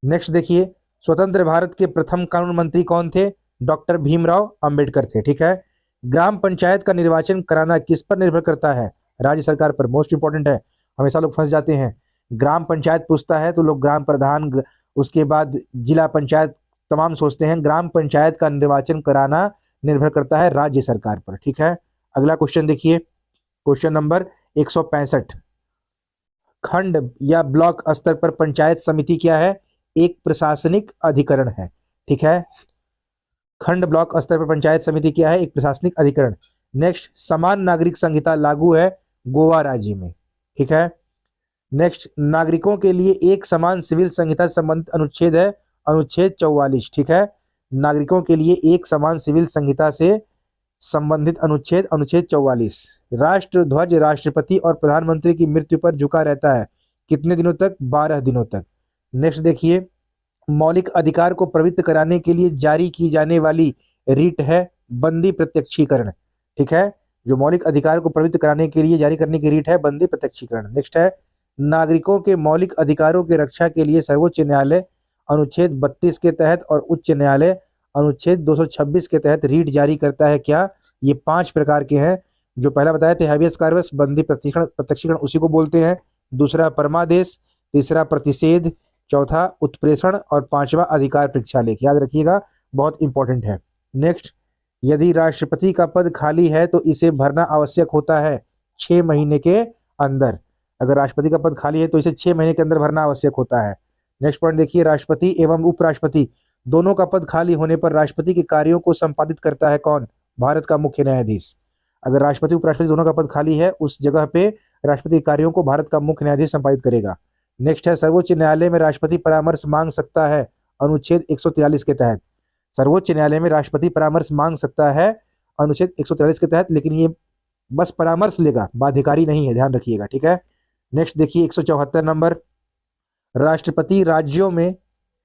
नेक्स्ट देखिए, स्वतंत्र भारत के प्रथम कानून मंत्री कौन थे? डॉक्टर भीमराव अंबेडकर थे। ठीक है, ग्राम पंचायत का निर्वाचन कराना किस पर निर्भर करता है? राज्य सरकार पर। मोस्ट इंपॉर्टेंट है, हमेशा लोग फंस जाते हैं। ग्राम पंचायत पूछता है तो लोग ग्राम प्रधान, उसके बाद जिला पंचायत तमाम सोचते हैं। ग्राम पंचायत का निर्वाचन कराना निर्भर करता है राज्य सरकार पर। ठीक है, अगला क्वेश्चन देखिए। Question number 165। खंड या ब्लॉक स्तर पर पंचायत समिति क्या है? एक प्रशासनिक अधिकरण है। ठीक है, खंड ब्लॉक स्तर पर पंचायत समिति क्या है? एक प्रशासनिक अधिकरण। नेक्स्ट, समान नागरिक संहिता लागू है गोवा राज्य में। ठीक है, नेक्स्ट, नागरिकों के लिए एक समान सिविल संहिता संबंधित अनुच्छेद है अनुच्छेद 44। ठीक है, नागरिकों के लिए एक समान सिविल संहिता से संबंधित अनुच्छेद अनुच्छेद 44। राष्ट्र ध्वज राष्ट्रपति और प्रधानमंत्री की मृत्यु पर झुका रहता है कितने दिनों तक? 12 दिनों तक। नेक्स्ट देखिए, मौलिक अधिकार को प्रवृत्त कराने के लिए जारी की जाने वाली रीट है बंदी प्रत्यक्षीकरण। ठीक है, जो मौलिक अधिकार को प्रवृत्त कराने के लिए जारी करने की रीट है बंदी प्रत्यक्षीकरण। नेक्स्ट है, नागरिकों के मौलिक अधिकारों की रक्षा के लिए सर्वोच्च न्यायालय अनुच्छेद 32 के तहत और उच्च न्यायालय अनुच्छेद 226 के तहत रीट जारी करता है क्या? ये 5 प्रकार के हैं। जो पहला बताया थे हैबियस कार्पस, बंदी प्रत्यक्षीकरण उसी को बोलते हैं। दूसरा परमादेश, तीसरा प्रतिषेध, चौथा उत्प्रेषण और पांचवा अधिकार प्रक्षालेख। याद रखिएगा, बहुत इंपॉर्टेंट है। नेक्स्ट, यदि राष्ट्रपति का पद खाली है तो इसे भरना आवश्यक होता है 6 महीने के अंदर। अगर राष्ट्रपति का पद खाली है तो इसे 6 महीने के अंदर भरना आवश्यक होता है। नेक्स्ट पॉइंट देखिए, राष्ट्रपति एवं उपराष्ट्रपति दोनों का पद खाली होने पर राष्ट्रपति के कार्यों को संपादित करता है कौन? भारत का मुख्य न्यायाधीश। अगर राष्ट्रपति उपराष्ट्रपति दोनों का पद खाली है उस जगह पे राष्ट्रपति के कार्यों को भारत का मुख्य न्यायाधीश संपादित करेगा। नेक्स्ट है, सर्वोच्च न्यायालय में राष्ट्रपति परामर्श मांग सकता है अनुच्छेद 143 के तहत। सर्वोच्च न्यायालय में राष्ट्रपति परामर्श मांग सकता है अनुच्छेद 143 के तहत, लेकिन ये बस परामर्श लेगा, बाध्यकारी नहीं है, ध्यान रखिएगा। ठीक है, नेक्स्ट देखिए 174 नंबर, राष्ट्रपति राज्यों में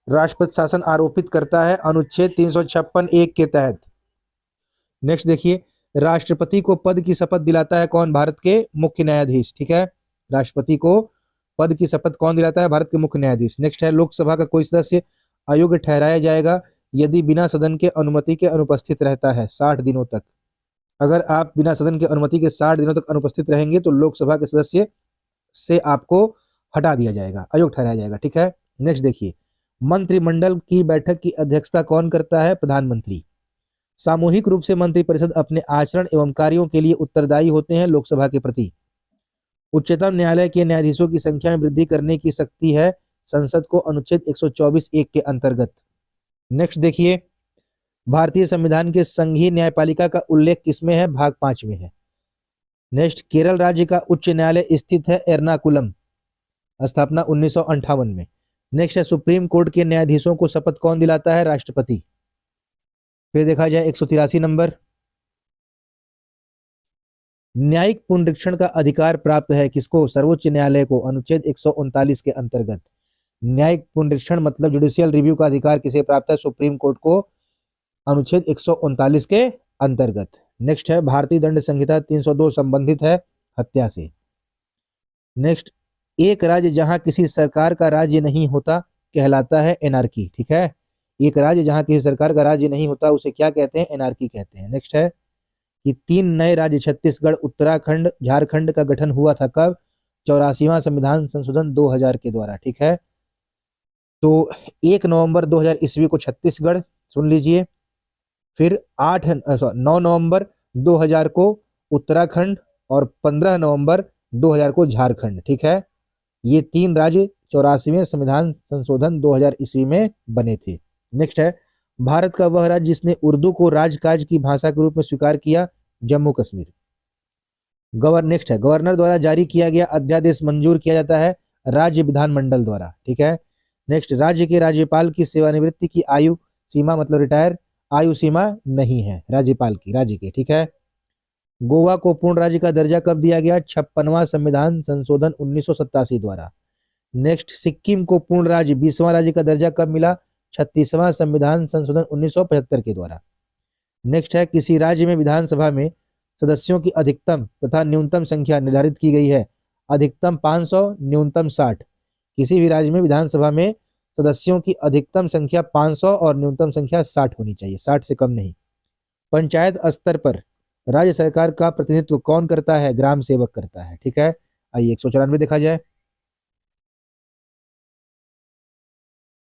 राष्ट्रपति शासन आरोपित करता है अनुच्छेद 356(1) के तहत। नेक्स्ट देखिए, राष्ट्रपति को पद की शपथ दिलाता है कौन? भारत के मुख्य न्यायाधीश। ठीक है, राष्ट्रपति को पद की शपथ कौन दिलाता है? भारत के मुख्य न्यायाधीश। नेक्स्ट है, लोकसभा का कोई सदस्य अयोग्य ठहराया जाएगा यदि बिना सदन के अनुमति के अनुपस्थित रहता है 60 दिनों तक। अगर आप बिना सदन के अनुमति के 60 दिनों तक अनुपस्थित रहेंगे तो लोकसभा के सदस्य से आपको हटा दिया जाएगा, अयोग्य ठहराया जाएगा। ठीक है, नेक्स्ट देखिए, मंत्रिमंडल की बैठक की अध्यक्षता कौन करता है? प्रधानमंत्री। सामूहिक रूप से मंत्रिपरिषद अपने आचरण एवं कार्यों के लिए उत्तरदायी होते हैं लोकसभा के प्रति। उच्चतम न्यायालय के न्यायाधीशों की संख्या में वृद्धि करने की शक्ति है संसद को अनुच्छेद 124(1) के अंतर्गत। नेक्स्ट देखिए, भारतीय संविधान के संघीय न्यायपालिका का उल्लेख किसमें है? भाग 5 में है। नेक्स्ट, केरल राज्य का उच्च न्यायालय स्थित है एर्नाकुलम, स्थापना 1958 में। नेक्स्ट है सुप्रीम कोर्ट के न्यायाधीशों को शपथ कौन दिलाता है? राष्ट्रपति। फिर देखा जाए 183 नंबर, न्यायिक पुनरीक्षण का अधिकार प्राप्त है किसको? सर्वोच्च न्यायालय को, अनुच्छेद 139 के अंतर्गत। न्यायिक पुनरीक्षण मतलब जुडिशियल रिव्यू का अधिकार किसे प्राप्त है? सुप्रीम कोर्ट को, अनुच्छेद 139 के अंतर्गत। नेक्स्ट है भारतीय दंड संहिता 302 संबंधित है हत्या से। नेक्स्ट, एक राज्य जहां किसी सरकार का राज्य नहीं होता कहलाता है एनार्की। ठीक है, एक राज्य जहां किसी सरकार का राज्य नहीं होता उसे क्या कहते हैं? एनार्की कहते हैं। नेक्स्ट है कि 3 नए राज्य छत्तीसगढ़, उत्तराखंड, झारखंड का गठन हुआ था कब? 84वां संविधान संशोधन 2000 के द्वारा। ठीक है, तो 1 नवंबर 2000 ईस्वी को छत्तीसगढ़, सुन लीजिए। फिर 9 नवंबर 2000 को उत्तराखंड और 15 नवंबर 2000 को झारखंड। ठीक है, ये 3 राज्य 84वें संविधान संशोधन 2000 ईस्वी में बने थे। नेक्स्ट है भारत का वह राज्य जिसने उर्दू को राजकाज की भाषा के रूप में स्वीकार किया? जम्मू कश्मीर। नेक्स्ट है गवर्नर द्वारा जारी किया गया अध्यादेश मंजूर किया जाता है राज्य विधानमंडल द्वारा। ठीक है, नेक्स्ट, राज्य के राज्यपाल की सेवानिवृत्ति की आयु सीमा मतलब रिटायर आयु सीमा नहीं है राज्यपाल की, राज्य के। ठीक है, गोवा को पूर्ण राज्य का दर्जा कब दिया गया? 56वां संविधान संशोधन 1987 द्वारा। नेक्स्ट, सिक्किम को पूर्ण राज्य 20वां राज्य का दर्जा कब मिला? 36वां संविधान संशोधन 1975 के द्वारा। नेक्स्ट है किसी राज्य में विधानसभा में सदस्यों की अधिकतम तथा न्यूनतम संख्या निर्धारित की गई है? अधिकतम 500, न्यूनतम 60। किसी भी राज्य में विधानसभा में सदस्यों की अधिकतम संख्या 500 और न्यूनतम संख्या 60 होनी चाहिए, 60 से कम नहीं। पंचायत स्तर पर राज्य सरकार का प्रतिनिधित्व कौन करता है? ग्राम सेवक करता है। ठीक है, आइए 194 देखा जाए।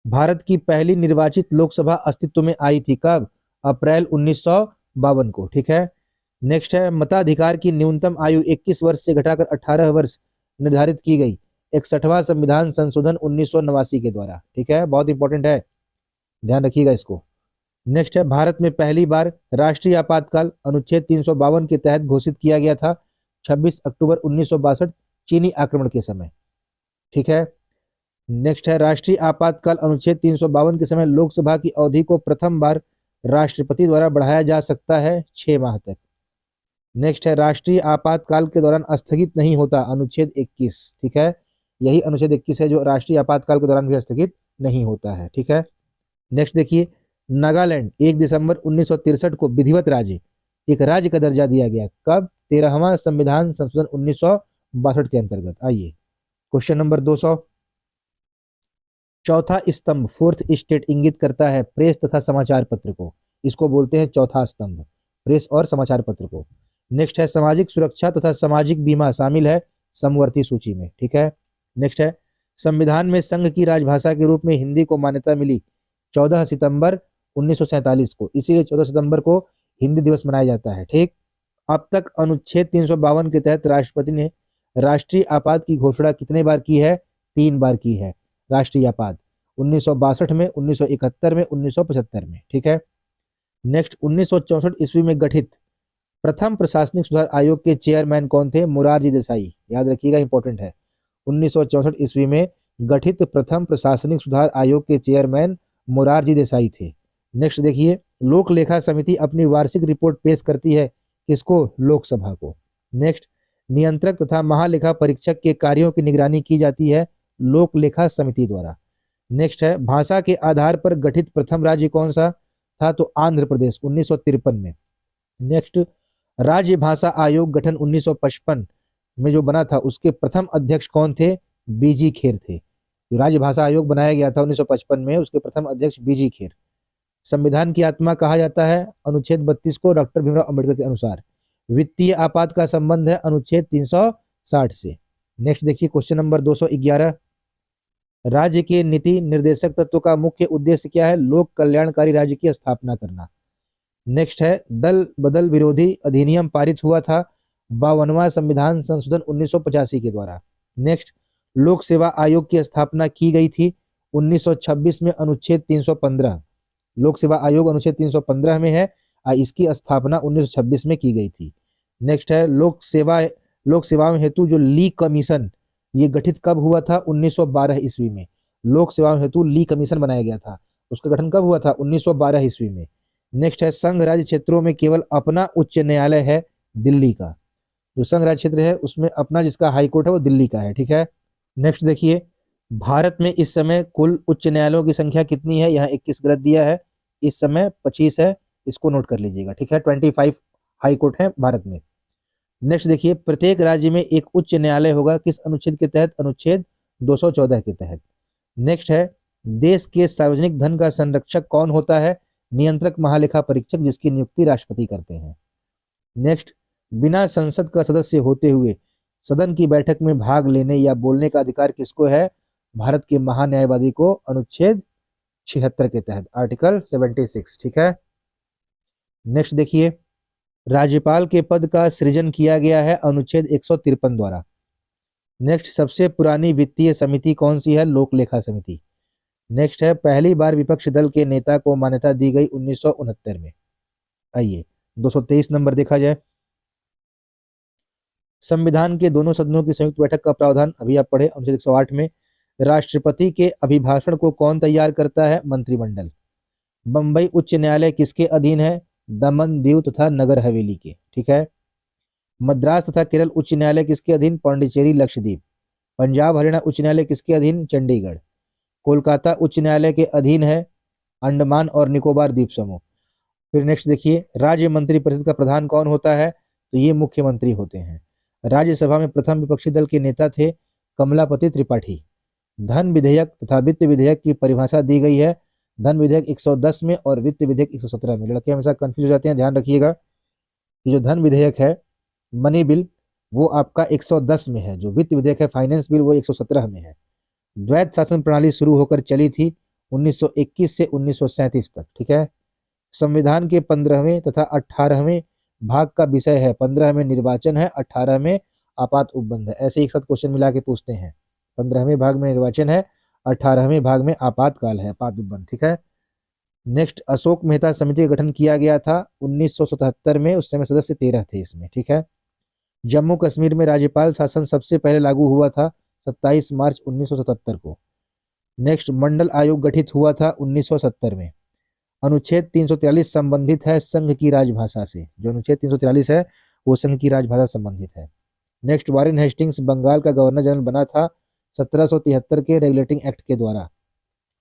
भारत की पहली निर्वाचित लोकसभा अस्तित्व में आई थी कब? अप्रैल 1952 को। ठीक है, नेक्स्ट है मताधिकार की न्यूनतम आयु 21 वर्ष से घटाकर 18 वर्ष निर्धारित की गई 61वां संविधान संशोधन 1989 के द्वारा। ठीक है, बहुत इंपॉर्टेंट है, ध्यान रखिएगा इसको। नेक्स्ट है भारत में पहली बार राष्ट्रीय आपातकाल अनुच्छेद 352 के तहत घोषित किया गया था 26 अक्टूबर 1962 चीनी आक्रमण के समय। ठीक है, नेक्स्ट है राष्ट्रीय आपातकाल अनुच्छेद 352 के समय लोकसभा की अवधि को प्रथम बार राष्ट्रपति द्वारा बढ़ाया जा सकता है 6 माह तक। नेक्स्ट है राष्ट्रीय आपातकाल के दौरान स्थगित नहीं होता अनुच्छेद 21। ठीक है, यही अनुच्छेद 21 है जो राष्ट्रीय आपातकाल के दौरान भी स्थगित नहीं होता है। ठीक है, नेक्स्ट देखिए, नागालैंड 1 दिसंबर 1963 को विधिवत राज्य, एक राज्य का दर्जा दिया गया कब? 13वां संविधान संशोधन 1962 के अंतर्गत। आइए क्वेश्चन नंबर 200, चौथा स्तंभ फोर्थ स्टेट इंगित करता है प्रेस तथा समाचार पत्र को, इसको बोलते हैं चौथा स्तंभ, प्रेस और समाचार पत्र को। नेक्स्ट है सामाजिक सुरक्षा तथा सामाजिक बीमा शामिल है समवर्ती सूची में। ठीक है, नेक्स्ट है संविधान में संघ की राजभाषा के रूप में हिंदी को मान्यता मिली 14 सितंबर 1947 को, इसीलिए 14 सितंबर को हिंदी दिवस मनाया जाता है। ठीक, अब तक अनुच्छेद 352 के तहत राष्ट्रपति ने राष्ट्रीय आपात की घोषणा कितने बार की है? 3 बार की है राष्ट्रीय आपात, 1962 में, 1971 में, 1975 में। ठीक है, नेक्स्ट 1964 ईस्वी में गठित प्रथम प्रशासनिक सुधार आयोग के चेयरमैन कौन थे? मोरारजी देसाई, याद रखिएगा, इंपॉर्टेंट है। 1964 ईस्वी में गठित प्रथम प्रशासनिक सुधार आयोग के चेयरमैन मोरारजी देसाई थे। नेक्स्ट देखिए, लोक लेखा समिति अपनी वार्षिक रिपोर्ट पेश करती है किसको? लोकसभा को। नेक्स्ट, नियंत्रक तथा महालेखा परीक्षक के कार्यों की निगरानी की जाती है लोक लेखा समिति द्वारा। नेक्स्ट है भाषा के आधार पर गठित प्रथम राज्य कौन सा था? तो आंध्र प्रदेश 1953 में। नेक्स्ट, राज्य भाषा आयोग गठन 1955 में जो बना था उसके प्रथम अध्यक्ष कौन थे? बीजी खेर थे। जो राज्य भाषा आयोग बनाया गया था 1955 में, उसके प्रथम अध्यक्ष बीजी खेर। संविधान की आत्मा कहा जाता है अनुच्छेद 32 को डॉक्टर भीमराव अंबेडकर के अनुसार। वित्तीय आपात का संबंध है अनुच्छेद 360 से। नेक्स्ट देखिए क्वेश्चन नंबर 211, राज्य के नीति निर्देशक तत्व का मुख्य उद्देश्य क्या है? लोक कल्याणकारी राज्य की स्थापना करना। नेक्स्ट है दल बदल विरोधी अधिनियम पारित हुआ था 52वां संविधान संशोधन 1985 के द्वारा। नेक्स्ट, लोक सेवा आयोग की स्थापना की गई थी 1926 में अनुच्छेद 315। लोक सेवा आयोग अनुच्छेद 315 में है, इसकी स्थापना 1926 में की गई थी। नेक्स्ट है लोक सेवाओं हेतु जो ली कमीशन, ये गठित कब हुआ था? 1912 ईस्वी में। लोक सेवा हेतु ली कमीशन बनाया गया था। उसका गठन कब हुआ था? 1912 ईस्वी में। नेक्स्ट है संघ राज्य क्षेत्रों में केवल अपना उच्च न्यायालय है दिल्ली का। जो संघ राज्य क्षेत्र है उसमें अपना जिसका हाई कोर्ट है वो दिल्ली का है, ठीक है। नेक्स्ट देखिए, भारत में इस समय कुल उच्च न्यायालयों की संख्या कितनी है? यहाँ 21 गलत दिया है, इस समय 25 है, इसको नोट कर लीजिएगा, ठीक है। 25 हाई कोर्ट है भारत में। नेक्स्ट देखिए, प्रत्येक राज्य में एक उच्च न्यायालय होगा, किस अनुच्छेद के तहत? अनुच्छेद 214 के तहत। नेक्स्ट है, देश के सार्वजनिक धन का संरक्षक कौन होता है? नियंत्रक महालेखा परीक्षक, जिसकी नियुक्ति राष्ट्रपति करते हैं। नेक्स्ट, बिना संसद का सदस्य होते हुए सदन की बैठक में भाग लेने या बोलने का अधिकार किसको है? भारत के महान्यायवादी को, अनुच्छेद 76 के तहत, आर्टिकल 76, ठीक है। नेक्स्ट देखिए, राज्यपाल के पद का सृजन किया गया है अनुच्छेद 153 द्वारा। नेक्स्ट, सबसे पुरानी वित्तीय समिति कौन सी है? लोक लेखा समिति। नेक्स्ट है, पहली बार विपक्ष दल के नेता को मान्यता दी गई 1969 में। आइए 223 नंबर देखा जाए। संविधान के दोनों सदनों की संयुक्त बैठक का प्रावधान अभी आप पढ़े अनुच्छेद 108 में। राष्ट्रपति के अभिभाषण को कौन तैयार करता है? मंत्रिमंडल। बंबई उच्च न्यायालय किसके अधीन है? दमन, दीव तथा नगर हवेली के, ठीक है। मद्रास तथा केरल उच्च न्यायालय किसके अधीन? पांडिचेरी, लक्षद्वीप। पंजाब हरियाणा उच्च न्यायालय किसके अधीन? चंडीगढ़। कोलकाता उच्च न्यायालय के अधीन है अंडमान और निकोबार द्वीप समूह। फिर नेक्स्ट देखिए, राज्य मंत्री परिषद का प्रधान कौन होता है? तो ये मुख्यमंत्री होते हैं। राज्यसभा में प्रथम विपक्षी दल के नेता थे कमलापति त्रिपाठी। धन विधेयक तथा वित्त विधेयक की परिभाषा दी गई है धन विधेयक 110 में और वित्त विधेयक 117 में। लड़के हमेशा कंफ्यूज हो जाते हैं, ध्यान रखिएगा कि जो धन विधेयक है मनी बिल वो आपका 110 में है, जो वित्त विधेयक है फाइनेंस बिल वो 117 में है। द्वैत शासन प्रणाली शुरू होकर चली थी 1921 से 1937 तक, ठीक है। संविधान के 15वें तथा 18वें भाग का विषय है, 15 में निर्वाचन है, 18 में आपात उपबंध है। ऐसे एक साथ क्वेश्चन मिला के पूछते हैं। 15वें भाग में निर्वाचन है, 18वें भाग में आपातकाल है, आपात उपबंध, ठीक है। नेक्स्ट, अशोक मेहता समिति का गठन किया गया था 1977 में, उस समय सदस्य 13 थे इसमें, ठीक है। जम्मू कश्मीर में राज्यपाल शासन सबसे पहले लागू हुआ था 27 मार्च 1977 को। नेक्स्ट, मंडल आयोग गठित हुआ था 1970 में। अनुच्छेद 343 संबंधित है संघ की राजभाषा से, जो अनुच्छेद 343 है वो संघ की राजभाषा संबंधित है। नेक्स्ट, वारेन हेस्टिंग्स बंगाल का गवर्नर जनरल बना था 1773 के रेगुलेटिंग एक्ट के द्वारा।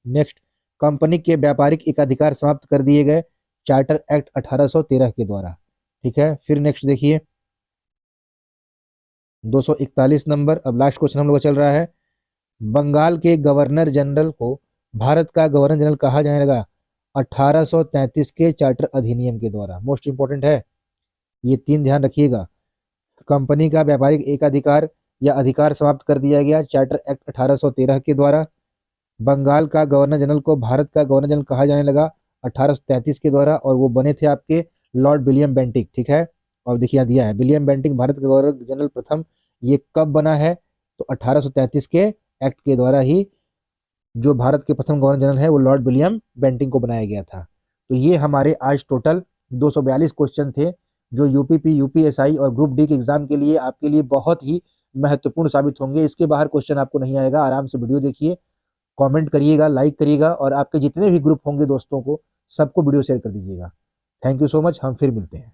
नेक्स्ट, कंपनी के व्यापारिक एकाधिकार समाप्त कर दिए गए चार्टर एक्ट 1813 के द्वारा, ठीक है। फिर नेक्स्ट देखिए 241 नंबर, अब लास्ट क्वेश्चन हम लोग चल रहा है। बंगाल के गवर्नर जनरल को भारत का गवर्नर जनरल कहा जाने लगा 1833 के चार्टर अधिनियम के द्वारा। मोस्ट इंपॉर्टेंट है ये, तीन ध्यान रखिएगा। कंपनी का व्यापारिक एकाधिकार या अधिकार समाप्त कर दिया गया चार्टर एक्ट 1813 के द्वारा। बंगाल का गवर्नर जनरल को भारत का गवर्नर जनरल कहा जाने लगा 1833 के द्वारा, और वो बने थे आपके लॉर्ड विलियम बेंटिक, ठीक है। और देखिए यहाँ दिया है विलियम बेंटिक भारत का गवर्नर जनरल प्रथम, ये कब बना है? तो 1833 के एक्ट के द्वारा ही जो भारत के प्रथम गवर्नर जनरल है वो लॉर्ड विलियम बेंटिक को बनाया गया था। तो ये हमारे आज टोटल 242 क्वेश्चन थे, जो यूपीपी, यूपीएसआई और ग्रुप डी के एग्जाम के लिए आपके लिए बहुत ही महत्वपूर्ण साबित होंगे। इसके बाहर क्वेश्चन आपको नहीं आएगा। आराम से वीडियो देखिए, कमेंट करिएगा, लाइक करिएगा, और आपके जितने भी ग्रुप होंगे दोस्तों को सबको वीडियो शेयर कर दीजिएगा। थैंक यू सो मच, हम फिर मिलते हैं।